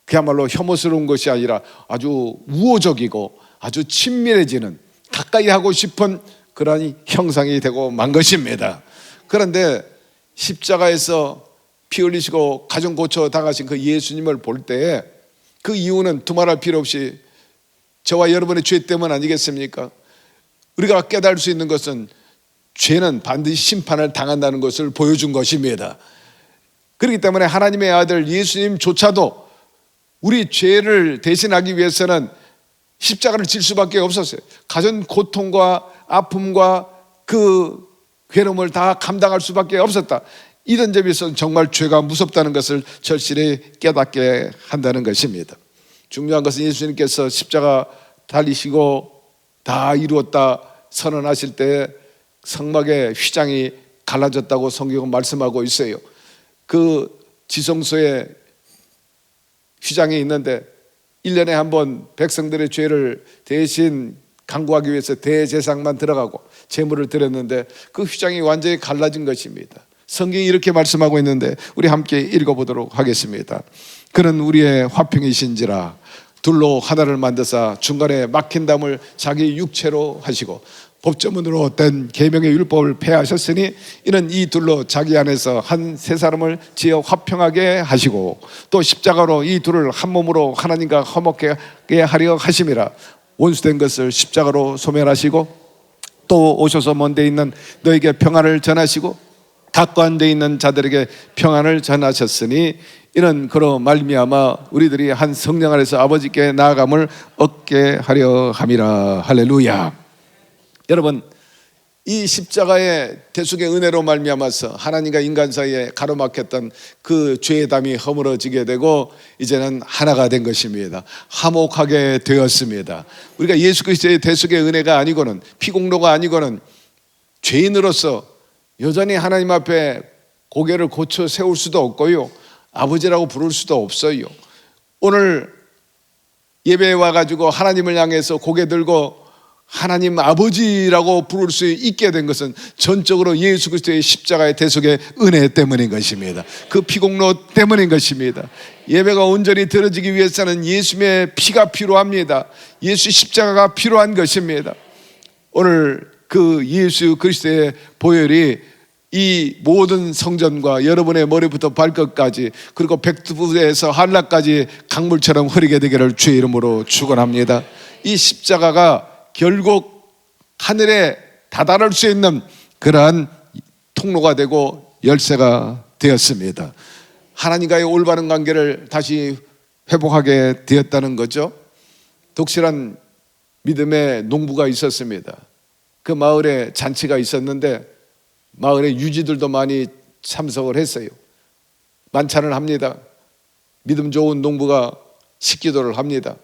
그야말로 혐오스러운 것이 아니라 아주 우호적이고 아주 친밀해지는, 가까이 하고 싶은 그러한 형상이 되고 만 것입니다. 그런데 십자가에서 피 흘리시고 가정 고쳐 당하신 그 예수님을 볼 때에 그 이유는 두말할 필요 없이 저와 여러분의 죄 때문 아니겠습니까? 우리가 깨달을 수 있는 것은 죄는 반드시 심판을 당한다는 것을 보여준 것입니다. 그렇기 때문에 하나님의 아들 예수님조차도 우리 죄를 대신하기 위해서는 십자가를 질 수밖에 없었어요. 가진 고통과 아픔과 그 괴로움을 다 감당할 수밖에 없었다. 이런 점에서는 정말 죄가 무섭다는 것을 절실히 깨닫게 한다는 것입니다. 중요한 것은 예수님께서 십자가 달리시고 다 이루었다 선언하실 때 성막의 휘장이 갈라졌다고 성경은 말씀하고 있어요. 그 지성소에 휘장이 있는데 1년에 한 번 백성들의 죄를 대신 강구하기 위해서 대제사장만 들어가고 제물을 드렸는데 그 휘장이 완전히 갈라진 것입니다. 성경이 이렇게 말씀하고 있는데 우리 함께 읽어보도록 하겠습니다. 그는 우리의 화평이신지라 둘로 하나를 만드사 중간에 막힌 담을 자기 육체로 하시고 법조문으로 된 계명의 율법을 폐하셨으니 이는 이 둘로 자기 안에서 한 세 사람을 지어 화평하게 하시고 또 십자가로 이 둘을 한 몸으로 하나님과 화목하게 하려 하심이라. 원수된 것을 십자가로 소멸하시고 또 오셔서 먼 데 있는 너에게 평안을 전하시고 가까운 데 있는 자들에게 평안을 전하셨으니 이는 그로 말미암아 우리들이 한 성령 안에서 아버지께 나아감을 얻게 하려 함이라. 할렐루야. 여러분, 이 십자가의 대속의 은혜로 말미암아서 하나님과 인간 사이에 가로막혔던 그 죄의 담이 허물어지게 되고 이제는 하나가 된 것입니다. 화목하게 되었습니다. 우리가 예수 그리스도의 대속의 은혜가 아니고는, 피공로가 아니고는 죄인으로서 여전히 하나님 앞에 고개를 고쳐 세울 수도 없고요, 아버지라고 부를 수도 없어요. 오늘 예배에 와가지고 하나님을 향해서 고개 들고 하나님 아버지라고 부를 수 있게 된 것은 전적으로 예수 그리스도의 십자가의 대속의 은혜 때문인 것입니다. 그 피공로 때문인 것입니다. 예배가 온전히 드려지기 위해서는 예수님의 피가 필요합니다. 예수 십자가가 필요한 것입니다. 오늘 그 예수 그리스도의 보혈이 이 모든 성전과 여러분의 머리부터 발끝까지 그리고 백두부에서 한라까지 강물처럼 흐르게 되기를 주의 이름으로 축원합니다. 이 십자가가 결국 하늘에 다다를 수 있는 그러한 통로가 되고 열쇠가 되었습니다. 하나님과의 올바른 관계를 다시 회복하게 되었다는 거죠. 독실한 믿음의 농부가 있었습니다. 그 마을에 잔치가 있었는데 마을에 유지들도 많이 참석을 했어요. 만찬을 합니다. 믿음 좋은 농부가 식기도를 합니다.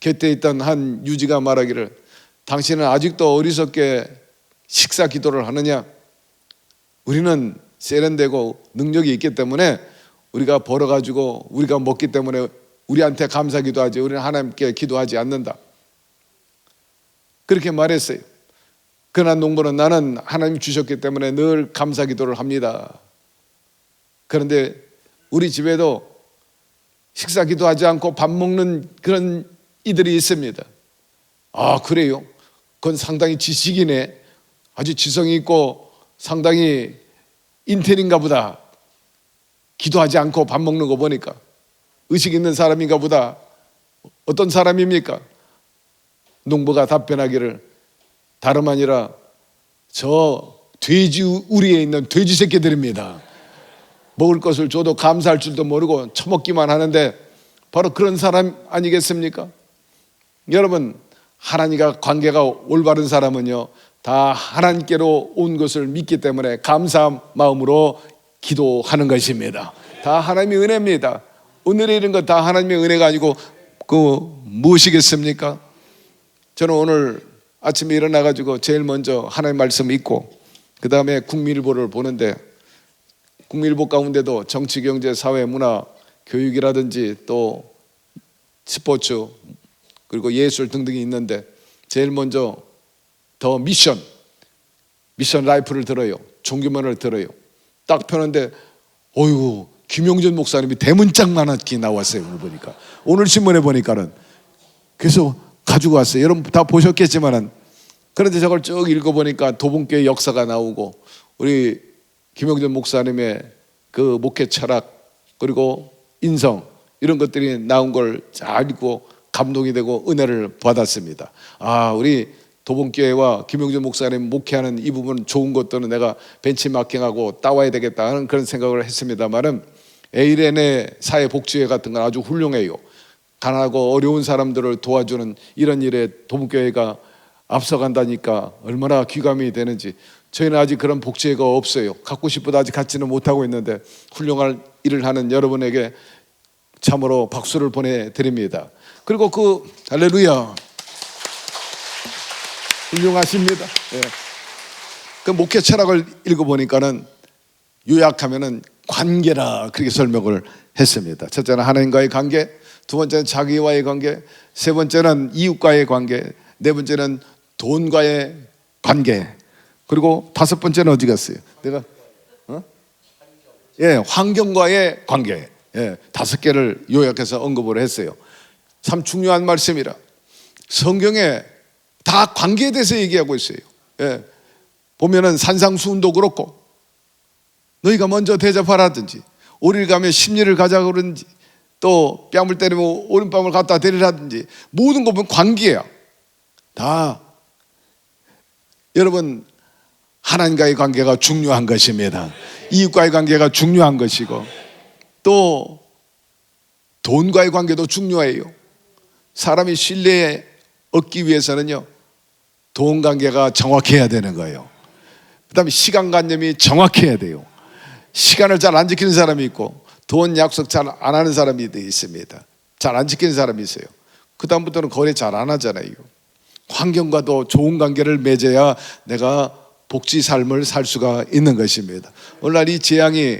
곁에 있던 한 유지가 말하기를 당신은 아직도 어리석게 식사 기도를 하느냐? 우리는 세련되고 능력이 있기 때문에 우리가 벌어가지고 우리가 먹기 때문에 우리한테 감사 기도하지 우리는 하나님께 기도하지 않는다. 그렇게 말했어요. 그러나 농부는 나는 하나님 주셨기 때문에 늘 감사 기도를 합니다. 그런데 우리 집에도 식사 기도하지 않고 밥 먹는 그런 이들이 있습니다. 아, 그래요? 그건 상당히 지식이네. 아주 지성이 있고 상당히 인텔인가 보다. 기도하지 않고 밥 먹는 거 보니까 의식 있는 사람인가 보다. 어떤 사람입니까? 농부가 답변하기를 다름 아니라 저 돼지 우리에 있는 돼지 새끼들입니다. 먹을 것을 줘도 감사할 줄도 모르고 처먹기만 하는데 바로 그런 사람 아니겠습니까? 여러분, 하나님과 관계가 올바른 사람은요 다 하나님께로 온 것을 믿기 때문에 감사한 마음으로 기도하는 것입니다. 다 하나님의 은혜입니다. 오늘의 이런 것 다 하나님의 은혜가 아니고 무엇이겠습니까? 저는 오늘 아침에 일어나가지고 제일 먼저 하나님 말씀 읽고 그 다음에 국민일보를 보는데 국민일보 가운데도 정치, 경제, 사회, 문화, 교육이라든지 또 스포츠 그리고 예술 등등이 있는데 제일 먼저 더 미션 라이프를 들어요. 종교면을 들어요. 딱 펴는데 어이구 김용준 목사님이 대문짝만 하게 나왔어요. 오늘 보니까 오늘 신문에 보니까는 그래서 가지고 왔어요. 여러분 다 보셨겠지만은 그런데 저걸 쭉 읽어보니까 도봉교회 역사가 나오고 우리 김용준 목사님의 그 목회 철학 그리고 인성 이런 것들이 나온 걸 잘 읽고 감동이 되고 은혜를 받았습니다. 아, 우리 도봉교회와 김용준 목사님 목회하는 이 부분 좋은 것들은 내가 벤치마킹하고 따와야 되겠다 하는 그런 생각을 했습니다만은 에이렌의 사회복지회 같은 건 아주 훌륭해요. 가난하고 어려운 사람들을 도와주는 이런 일에 도봉교회가 앞서간다니까 얼마나 귀감이 되는지. 저희는 아직 그런 복지회가 없어요. 갖고 싶어도 아직 갖지는 못하고 있는데 훌륭한 일을 하는 여러분에게 참으로 박수를 보내드립니다. 그리고 할렐루야 훌륭하십니다. 예. 그 목회 철학을 읽어보니까는 요약하면은 관계라 그렇게 설명을 했습니다. 첫째는 하나님과의 관계, 두 번째는 자기와의 관계, 세 번째는 이웃과의 관계, 네 번째는 돈과의 관계, 그리고 다섯 번째는 어디 갔어요? 내가 환경과의 관계. 다섯 개를 요약해서 언급을 했어요. 참 중요한 말씀이라. 성경에 다 관계에 대해서 얘기하고 있어요. 보면은 산상수훈도 그렇고 너희가 먼저 대접하라든지 오리를 가면 심리를 가자 그러든지 또 뺨을 때리면 오른뺨을 갖다 대리라든지 모든 거 보면 관계야. 다 여러분 하나님과의 관계가 중요한 것입니다. 이웃과의 관계가 중요한 것이고 또 돈과의 관계도 중요해요. 사람이 신뢰 얻기 위해서는요 돈 관계가 정확해야 되는 거예요. 그 다음에 시간관념이 정확해야 돼요. 시간을 잘 안 지키는 사람이 있고 돈 약속 잘 안 하는 사람이 있습니다. 잘 안 지키는 사람이 있어요. 그 다음부터는 거래 잘 안 하잖아요. 환경과도 좋은 관계를 맺어야 내가 복지 삶을 살 수가 있는 것입니다. 오늘날 이 재앙이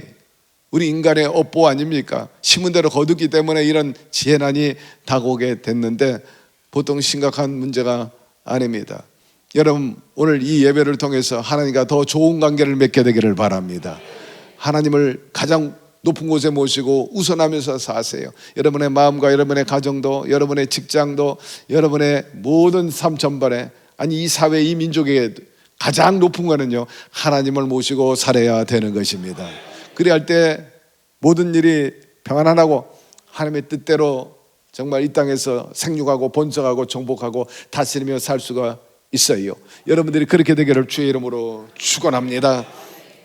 우리 인간의 업보 아닙니까? 심은 대로 거두기 때문에 이런 재난이 다가오게 됐는데 보통 심각한 문제가 아닙니다. 여러분 오늘 이 예배를 통해서 하나님과 더 좋은 관계를 맺게 되기를 바랍니다. 하나님을 가장 높은 곳에 모시고 우선하면서 사세요. 여러분의 마음과 여러분의 가정도 여러분의 직장도 여러분의 모든 삶 전반에 아니 이 사회 이 민족의 가장 높은 거는요 하나님을 모시고 살아야 되는 것입니다. 그래야 할 때 모든 일이 평안하고 하나님의 뜻대로 정말 이 땅에서 생육하고 번성하고 정복하고 다스리며 살 수가 있어요. 여러분들이 그렇게 되기를 주의 이름으로 축원합니다.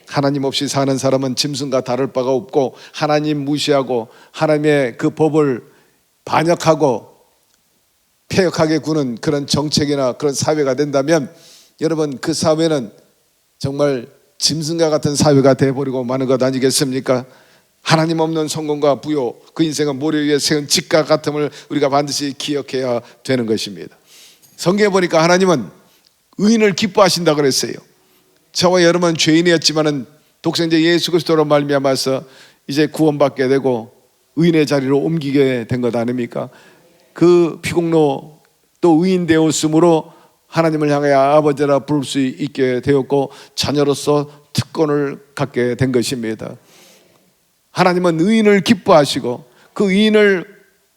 하나님 없이 사는 사람은 짐승과 다를 바가 없고 하나님 무시하고 하나님의 그 법을 반역하고 폐역하게 구는 그런 정책이나 그런 사회가 된다면 여러분 그 사회는 정말 짐승과 같은 사회가 되어버리고 마는 것 아니겠습니까? 하나님 없는 성공과 부요 그 인생은 모래 위에 세운 집과 같음을 우리가 반드시 기억해야 되는 것입니다. 성경에 보니까 하나님은 의인을 기뻐하신다 그랬어요. 저와 여러분은 죄인이었지만은 독생자 예수 그리스도로 말미암아서 이제 구원받게 되고 의인의 자리로 옮기게 된 것 아닙니까? 그 피공로 또 의인 되었으므로 하나님을 향하여 아버지라 부를 수 있게 되었고 자녀로서 특권을 갖게 된 것입니다. 하나님은 의인을 기뻐하시고 그 의인을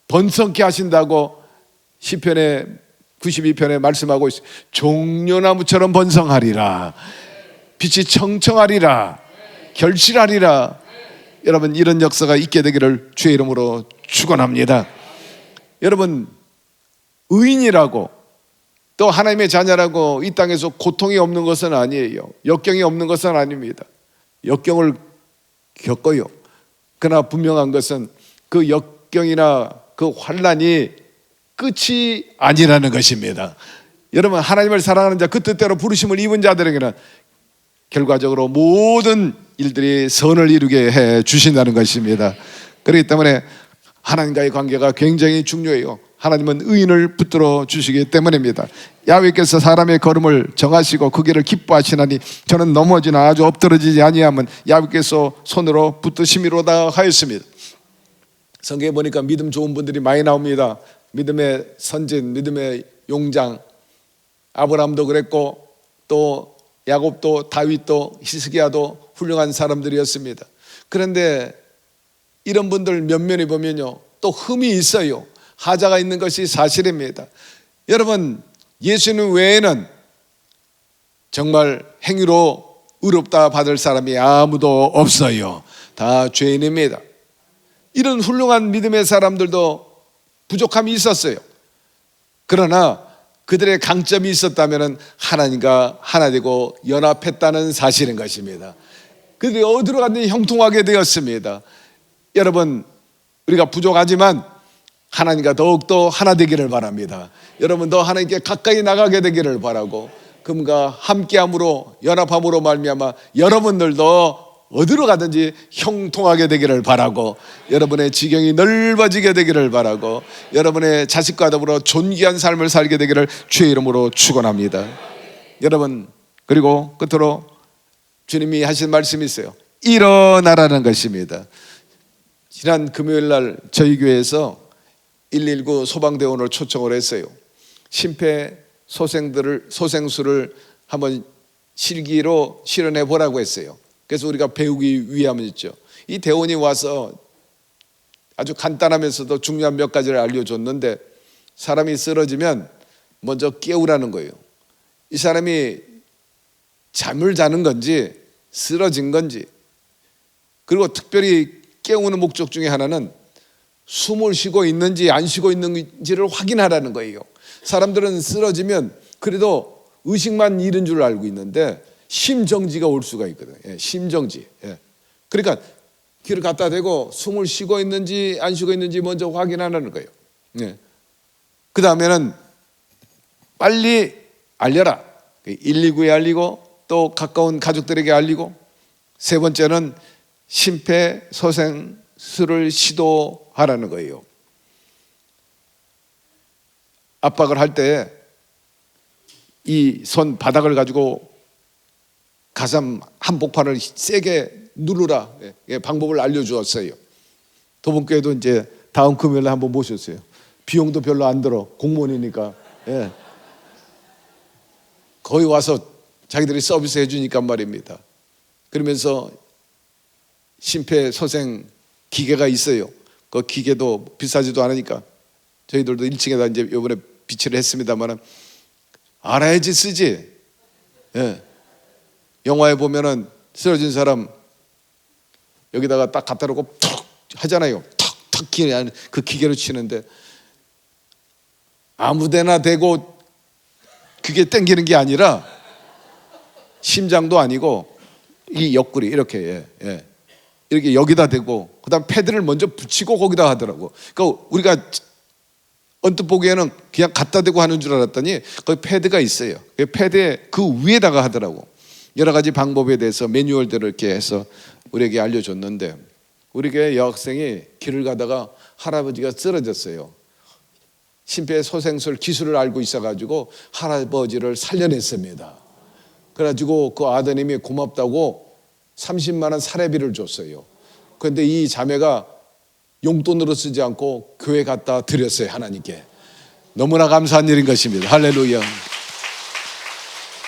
번성케 하신다고 시편의 92편에 말씀하고 있어요. 종려나무처럼 번성하리라, 빛이 청청하리라, 결실하리라. 여러분, 이런 역사가 있게 되기를 주의 이름으로 축원합니다. 여러분, 의인이라고 또 하나님의 자녀라고 이 땅에서 고통이 없는 것은 아니에요. 역경이 없는 것은 아닙니다. 역경을 겪어요. 그러나 분명한 것은 그 역경이나 그 환난이 끝이 아니라는 것입니다. 여러분, 하나님을 사랑하는 자, 그 뜻대로 부르심을 입은 자들에게는 결과적으로 모든 일들이 선을 이루게 해 주신다는 것입니다. 그렇기 때문에 하나님과의 관계가 굉장히 중요해요. 하나님은 의인을 붙들어 주시기 때문입니다. 야훼께서 사람의 걸음을 정하시고 그 길을 기뻐하시나니 저는 넘어지나 아주 엎드러지지 아니하면 야훼께서 손으로 붙드심이로다 하였습니다. 성경에 보니까 믿음 좋은 분들이 많이 나옵니다. 믿음의 선진, 믿음의 용장, 아브라함도 그랬고 또 야곱도 다윗도 히스기야도 훌륭한 사람들이었습니다. 그런데 이런 분들 면면히 보면요, 또 흠이 있어요. 하자가 있는 것이 사실입니다. 여러분, 예수님 외에는 정말 행위로 의롭다 받을 사람이 아무도 없어요. 다 죄인입니다. 이런 훌륭한 믿음의 사람들도 부족함이 있었어요. 그러나 그들의 강점이 있었다면 하나님과 하나 되고 연합했다는 사실인 것입니다. 그들이 어디로 갔든지 형통하게 되었습니다. 여러분, 우리가 부족하지만 하나님과 더욱더 하나 되기를 바랍니다. 여러분, 더 하나님께 가까이 나가게 되기를 바라고 그분과 함께함으로 연합함으로 말미암아 여러분들도 어디로 가든지 형통하게 되기를 바라고 여러분의 지경이 넓어지게 되기를 바라고 여러분의 자식과 더불어 존귀한 삶을 살게 되기를 주의 이름으로 축원합니다. 여러분, 그리고 끝으로 주님이 하신 말씀이 있어요. 일어나라는 것입니다. 지난 금요일 날 저희 교회에서 119 소방대원을 초청을 했어요. 심폐소생술을 한번 실기로 실현해 보라고 했어요. 그래서 우리가 배우기 위함이었죠. 이 대원이 와서 아주 간단하면서도 중요한 몇 가지를 알려줬는데 사람이 쓰러지면 먼저 깨우라는 거예요. 이 사람이 잠을 자는 건지 쓰러진 건지, 그리고 특별히 깨우는 목적 중에 하나는 숨을 쉬고 있는지 안 쉬고 있는지를 확인하라는 거예요. 사람들은 쓰러지면 그래도 의식만 잃은 줄 알고 있는데 심정지가 올 수가 있거든요. 예, 심정지. 예. 그러니까 귀를 갖다 대고 숨을 쉬고 있는지 안 쉬고 있는지 먼저 확인하라는 거예요. 예. 그 다음에는 빨리 알려라. 119에 알리고 또 가까운 가족들에게 알리고, 세 번째는 심폐소생술을 시도하라는 거예요. 압박을 할 때 이 손 바닥을 가지고 가슴 한복판을 세게 누르라, 방법을 알려주었어요. 도봉교회도 이제 다음 금요일에 한번 모셨어요. 비용도 별로 안 들어, 공무원이니까. 예. 거기 와서 자기들이 서비스 해주니까 말입니다. 그러면서 심폐소생 기계가 있어요. 그 기계도 비싸지도 않으니까 저희들도 1층에다 이제 이번에 비치를 했습니다만 알아야지 쓰지. 예. 영화에 보면은 쓰러진 사람 여기다가 딱 갖다 놓고 툭 하잖아요. 툭툭 그 기계로 치는데 아무데나 대고 그게 땡기는 게 아니라 심장도 아니고 이 옆구리 이렇게 이렇게 여기다 대고 그다음 패드를 먼저 붙이고 거기다 하더라고. 그러니까 우리가 언뜻 보기에는 그냥 갖다 대고 하는 줄 알았더니 거기 패드가 있어요. 그 패드에 그 위에다가 하더라고. 여러 가지 방법에 대해서 매뉴얼들을 이렇게 해서 우리에게 알려줬는데, 우리 교회 여학생이 길을 가다가 할아버지가 쓰러졌어요. 심폐소생술 기술을 알고 있어가지고 할아버지를 살려냈습니다. 그래가지고 그 아드님이 고맙다고 30만 원 사례비를 줬어요. 그런데 이 자매가 용돈으로 쓰지 않고 교회 갖다 드렸어요. 하나님께. 너무나 감사한 일인 것입니다. 할렐루야.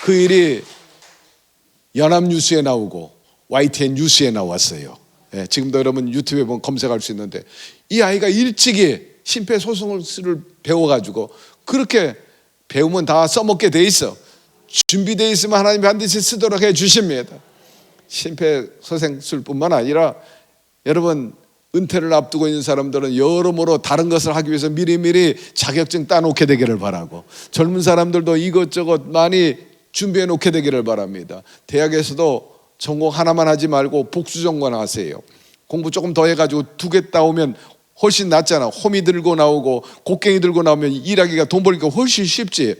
그 일이 연합뉴스에 나오고 YTN 뉴스에 나왔어요. 예, 지금도 여러분 유튜브에 보면 검색할 수 있는데, 이 아이가 일찍이 심폐소생술을 배워가지고, 그렇게 배우면 다 써먹게 돼 있어. 준비되어 있으면 하나님이 반드시 쓰도록 해 주십니다. 심폐소생술뿐만 아니라 여러분, 은퇴를 앞두고 있는 사람들은 여러모로 다른 것을 하기 위해서 미리미리 자격증 따놓게 되기를 바라고, 젊은 사람들도 이것저것 많이 준비해 놓게 되기를 바랍니다. 대학에서도 전공 하나만 하지 말고 복수 전공 하세요. 공부 조금 더 해가지고 2개 따오면 훨씬 낫잖아. 호미 들고 나오고 곡괭이 들고 나오면 일하기가, 돈 벌기가 훨씬 쉽지.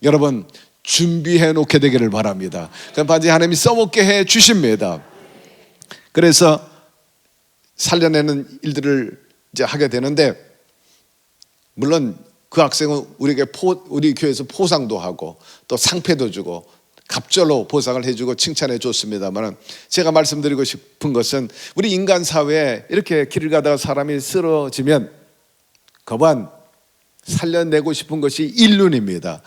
여러분, 준비해 놓게 되기를 바랍니다. 그럼 반드시 하나님이 써먹게 해 주십니다. 그래서 살려내는 일들을 이제 하게 되는데, 물론 그 학생은 우리 교회에서 포상도 하고 또 상패도 주고 갑절로 보상을 해주고 칭찬해 줬습니다만, 제가 말씀드리고 싶은 것은, 우리 인간 사회에 이렇게 길을 가다가 사람이 쓰러지면 거반 살려내고 싶은 것이 인륜입니다.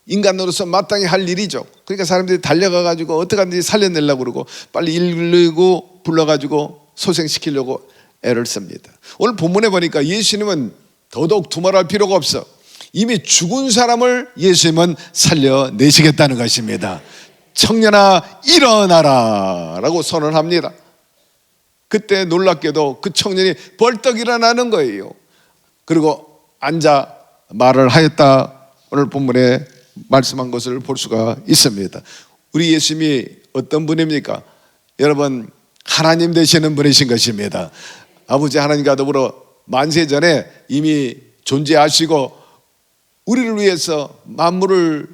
인간으로서 마땅히 할 일이죠. 그러니까 사람들이 달려가가지고 어떻게 하든지 살려내려고 그러고, 빨리 119 불러가지고 소생시키려고 애를 씁니다. 오늘 본문에 보니까 예수님은 더더욱 두말할 필요가 없어. 이미 죽은 사람을 예수님은 살려내시겠다는 것입니다. 청년아 일어나라 라고 선언합니다. 그때 놀랍게도 그 청년이 벌떡 일어나는 거예요. 그리고 앉아 말을 하였다. 오늘 본문에 말씀한 것을 볼 수가 있습니다. 우리 예수님이 어떤 분입니까? 여러분, 하나님 되시는 분이신 것입니다. 아버지 하나님과 더불어 만세전에 이미 존재하시고 우리를 위해서 만물을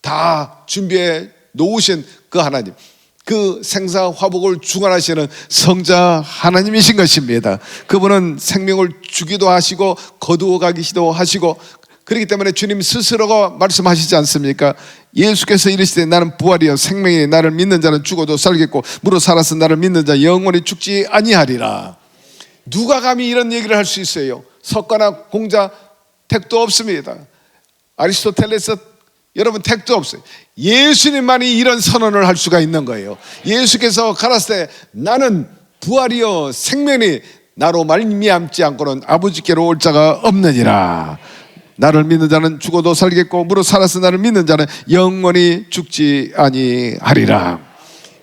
다 준비해 놓으신 그 하나님, 그 생사화복을 주관하시는 성자 하나님이신 것입니다. 그분은 생명을 주기도 하시고 거두어 가기도 하시고, 그렇기 때문에 주님 스스로가 말씀하시지 않습니까? 예수께서 이르시되 나는 부활이요 생명이니 나를 믿는 자는 죽어도 살겠고 무릇 살아서 나를 믿는 자 영원히 죽지 아니하리라. 누가 감히 이런 얘기를 할 수 있어요? 석가나 공자 택도 없습니다. 아리스토텔레스 여러분 택도 없어요. 예수님만이 이런 선언을 할 수가 있는 거예요. 예수께서 가라사대 나는 부활이요 생명이 나로 말미암지 않고는 아버지께로 올 자가 없느니라. 나를 믿는 자는 죽어도 살겠고 무릇 살아서 나를 믿는 자는 영원히 죽지 아니하리라.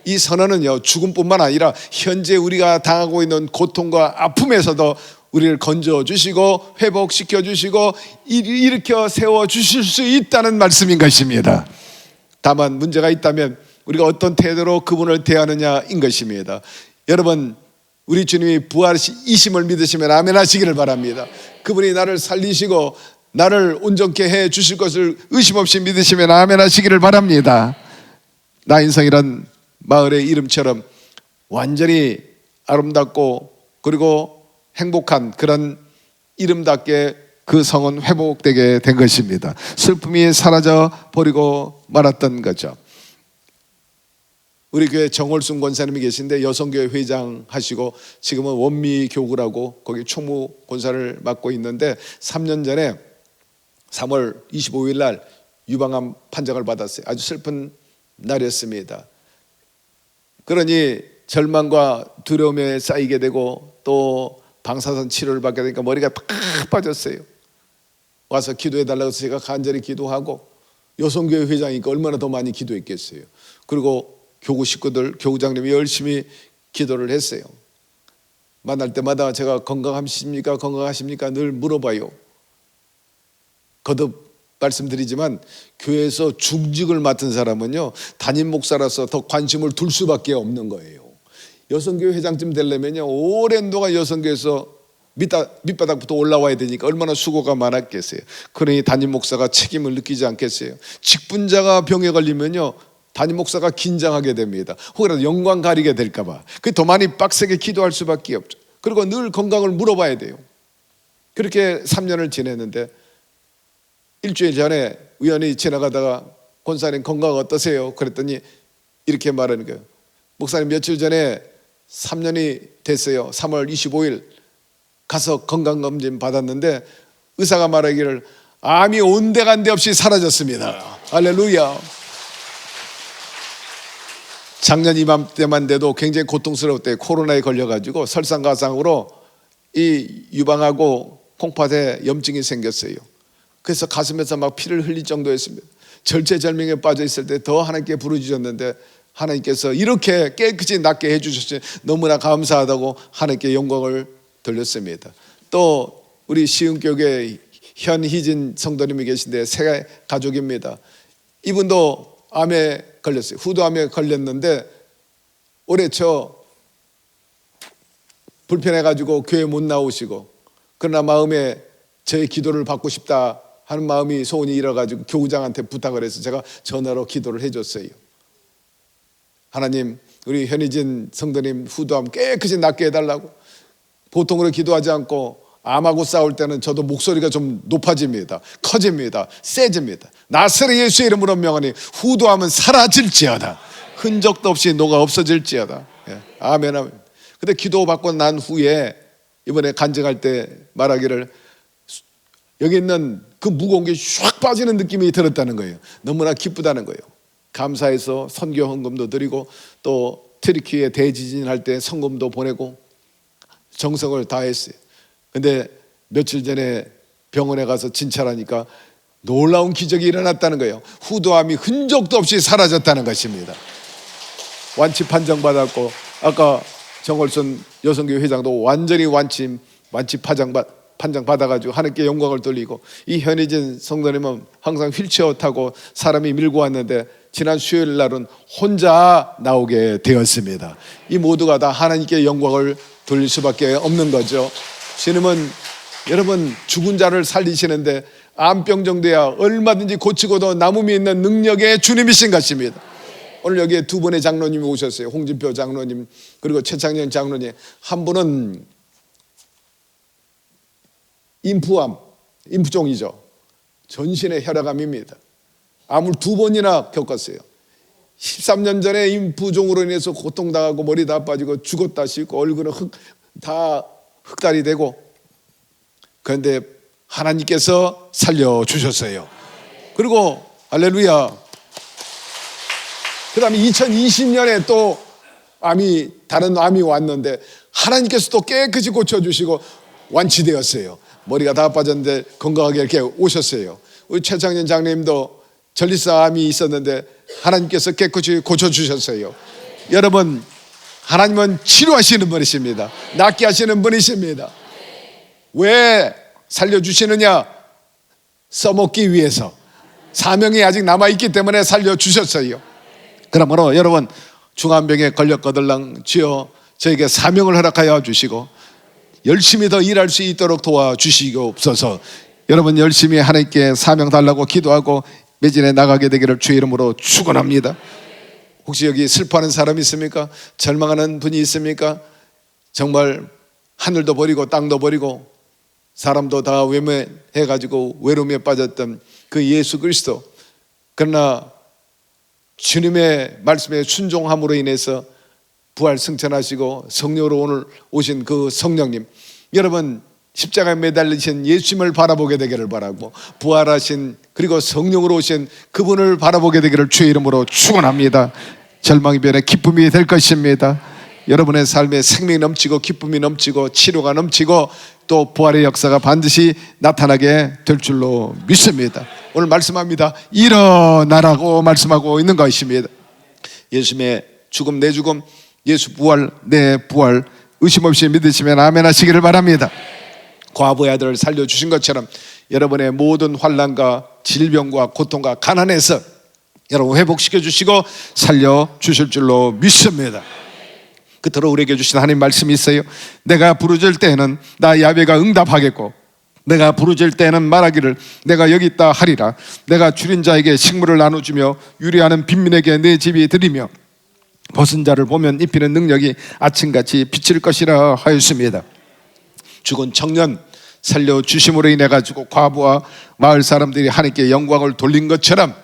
이 선언은요, 죽음뿐만 아니라 현재 우리가 당하고 있는 고통과 아픔에서도 우리를 건져주시고 회복시켜주시고 일으켜 세워주실 수 있다는 말씀인 것입니다. 다만 문제가 있다면 우리가 어떤 태도로 그분을 대하느냐인 것입니다. 여러분, 우리 주님이 부활이심을 믿으시면 아멘 하시기를 바랍니다. 그분이 나를 살리시고 나를 온전케 해 주실 것을 의심 없이 믿으시면 아멘 하시기를 바랍니다. 나인성이란 마을의 이름처럼 완전히 아름답고 그리고 행복한 그런 이름답게 그 성은 회복되게 된 것입니다. 슬픔이 사라져 버리고 말았던 거죠. 우리 교회 정월순 권사님이 계신데 여성교회 회장 하시고 지금은 원미교구라고 거기 총무 권사를 맡고 있는데 3년 전에 3월 25일 날 유방암 판정을 받았어요. 아주 슬픈 날이었습니다. 그러니 절망과 두려움에 쌓이게 되고 또 방사선 치료를 받게 되니까 머리가 팍 빠졌어요. 와서 기도해달라고 해서 제가 간절히 기도하고, 여성교회 회장이니까 얼마나 더 많이 기도했겠어요. 그리고 교구 식구들, 교구장님이 열심히 기도를 했어요. 만날 때마다 제가 건강하십니까? 건강하십니까? 늘 물어봐요. 거듭 말씀드리지만 교회에서 중직을 맡은 사람은요, 담임 목사라서 더 관심을 둘 수밖에 없는 거예요. 여성교회 회장쯤 되려면요, 오랜 동안 여성교회에서 밑바닥부터 올라와야 되니까 얼마나 수고가 많았겠어요. 그러니 담임 목사가 책임을 느끼지 않겠어요. 직분자가 병에 걸리면요, 담임 목사가 긴장하게 됩니다. 혹이라도 영광 가리게 될까 봐. 더 많이 빡세게 기도할 수밖에 없죠. 그리고 늘 건강을 물어봐야 돼요. 그렇게 3년을 지냈는데 일주일 전에 우연히 지나가다가 권사님 건강 어떠세요? 그랬더니 이렇게 말하는 거예요. 목사님 며칠 전에 3년이 됐어요. 3월 25일 가서 건강검진 받았는데 의사가 말하기를 암이 온데간데 없이 사라졌습니다. 할렐루야. 작년 이맘때만 돼도 굉장히 고통스러웠대요. 코로나에 걸려가지고 설상가상으로 이 유방하고 콩팥에 염증이 생겼어요. 그래서 가슴에서 막 피를 흘릴 정도였습니다. 절체절명에 빠져 있을 때 더 하나님께 부르짖었는데 하나님께서 이렇게 깨끗이 낫게 해주셨으니 너무나 감사하다고 하나님께 영광을 돌렸습니다. 또 우리 시흥교회 현희진 성도님이 계신데 세 가족입니다. 이분도 암에 걸렸어요. 후두암에 걸렸는데 올해 초 불편해가지고 교회 못 나오시고, 그러나 마음에 저의 기도를 받고 싶다 하는 마음이 소원이 일어가지고 교우장한테 부탁을 해서 제가 전화로 기도를 해줬어요. 하나님, 우리 현희진 성도님 후두암 깨끗이 낫게 해달라고. 보통으로 기도하지 않고 암하고 싸울 때는 저도 목소리가 좀 높아집니다. 커집니다. 세집니다. 나사렛 예수의 이름으로 명하니 후두암은 사라질지어다. 흔적도 없이 녹아 없어질지어다. 예. 아멘, 아멘. 근데 기도받고 난 후에 이번에 간증할 때 말하기를 여기 있는 그 무거운 게 슉 빠지는 느낌이 들었다는 거예요. 너무나 기쁘다는 거예요. 감사해서 선교 헌금도 드리고 또 트리키에 대지진 할 때 성금도 보내고 정성을 다했어요. 근데 며칠 전에 병원에 가서 진찰하니까 놀라운 기적이 일어났다는 거예요. 후두암이 흔적도 없이 사라졌다는 것입니다. 완치 판정 받았고, 아까 정월선 여성교회 회장도 완전히 완치 판정 받아가지고 하나님께 영광을 돌리고, 이 현희진 성도님은 항상 휠체어 타고 사람이 밀고 왔는데 지난 수요일 날은 혼자 나오게 되었습니다. 이 모두가 다 하나님께 영광을 돌릴 수밖에 없는 거죠. 주님은 여러분 죽은 자를 살리시는데 암병 정도야 얼마든지 고치고도 남음이 있는 능력의 주님이신 것입니다. 오늘 여기에 두 분의 장로님이 오셨어요. 홍진표 장로님 그리고 최창년 장로님. 한 분은 임푸암, 임푸종이죠. 전신의 혈액암입니다. 암을 2번이나 겪었어요. 13년 전에 임푸종으로 인해서 고통당하고 머리 다 빠지고 죽었다 싶고 얼굴은 다 흑달이 되고, 그런데 하나님께서 살려주셨어요. 그리고 할렐루야. 그 다음에 2020년에 또 다른 암이 왔는데 하나님께서 또 깨끗이 고쳐주시고 완치되었어요. 머리가 다 빠졌는데 건강하게 이렇게 오셨어요. 우리 최창년 장로님도 전립선암이 있었는데 하나님께서 깨끗이 고쳐주셨어요. 여러분, 하나님은 치료하시는 분이십니다. 낫게 하시는 분이십니다. 왜 살려주시느냐? 써먹기 위해서. 사명이 아직 남아있기 때문에 살려주셨어요. 그러므로 여러분, 중암병에 걸렸거들랑 주여 저에게 사명을 허락하여 주시고 열심히 더 일할 수 있도록 도와주시옵소서. 여러분 열심히 하나님께 사명 달라고 기도하고 매진에 나가게 되기를 주의 이름으로 축원합니다. 혹시 여기 슬퍼하는 사람 있습니까? 절망하는 분이 있습니까? 정말 하늘도 버리고 땅도 버리고 사람도 다 외면해가지고 외로움에 빠졌던 그 예수 그리스도, 그러나 주님의 말씀에 순종함으로 인해서 부활 승천하시고 성령으로 오늘 오신 그 성령님, 여러분 십자가에 매달리신 예수님을 바라보게 되기를 바라고 부활하신 그리고 성령으로 오신 그분을 바라보게 되기를 주의 이름으로 축원합니다. 절망이 변해 기쁨이 될 것입니다. 여러분의 삶에 생명이 넘치고 기쁨이 넘치고 치료가 넘치고 또 부활의 역사가 반드시 나타나게 될 줄로 믿습니다. 오늘 말씀합니다. 일어나라고 말씀하고 있는 것입니다. 예수님의 죽음 내 죽음, 예수 부활 내 부활, 의심 없이 믿으시면 아멘 하시기를 바랍니다. 과부의 아들을 살려주신 것처럼 여러분의 모든 환난과 질병과 고통과 가난에서 여러분 회복시켜 주시고 살려주실 줄로 믿습니다. 끝으로 우리에게 주신 하나님 말씀이 있어요. 내가 부르짖을 때에는 나 야훼가 응답하겠고 내가 부르짖을 때에는 말하기를 내가 여기 있다 하리라. 내가 줄인 자에게 식물을 나눠주며 유리하는 빈민에게 내 집이 드리며 벗은 자를 보면 입히는 능력이 아침같이 비칠 것이라 하였습니다. 죽은 청년 살려주심으로 인해 가지고 과부와 마을 사람들이 하나님께 영광을 돌린 것처럼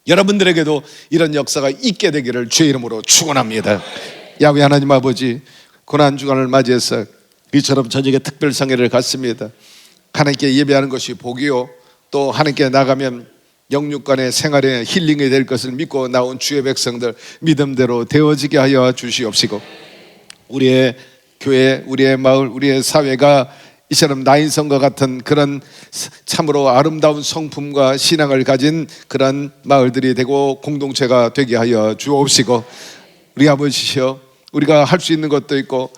여러분들에게도 이런 역사가 있게 되기를 주의 이름으로 축원합니다. 야훼 하나님 아버지, 고난주간을 맞이해서 이처럼 저녁에 특별상회를 갖습니다. 하나님께 예배하는 것이 복이요, 또 하나님께 나가면 영육간의 생활에 힐링이 될 것을 믿고 나온 주의 백성들 믿음대로 되어지게 하여 주시옵시고, 우리의 교회, 우리의 마을, 우리의 사회가 이처럼 나인성과 같은 그런 참으로 아름다운 성품과 신앙을 가진 그런 마을들이 되고 공동체가 되게 하여 주옵시고, 우리 아버지시여, 우리가 할 수 있는 것도 있고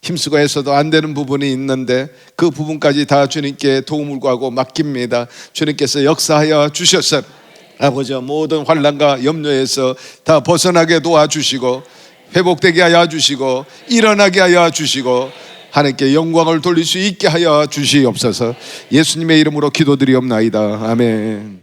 힘쓰고 해서도 안 되는 부분이 있는데 그 부분까지 다 주님께 도움을 구하고 맡깁니다. 주님께서 역사하여 주셔서 아버지 모든 환난과 염려에서 다 벗어나게 도와주시고 회복되게 하여 주시고 일어나게 하여 주시고 하나님께 영광을 돌릴 수 있게 하여 주시옵소서. 예수님의 이름으로 기도드리옵나이다. 아멘.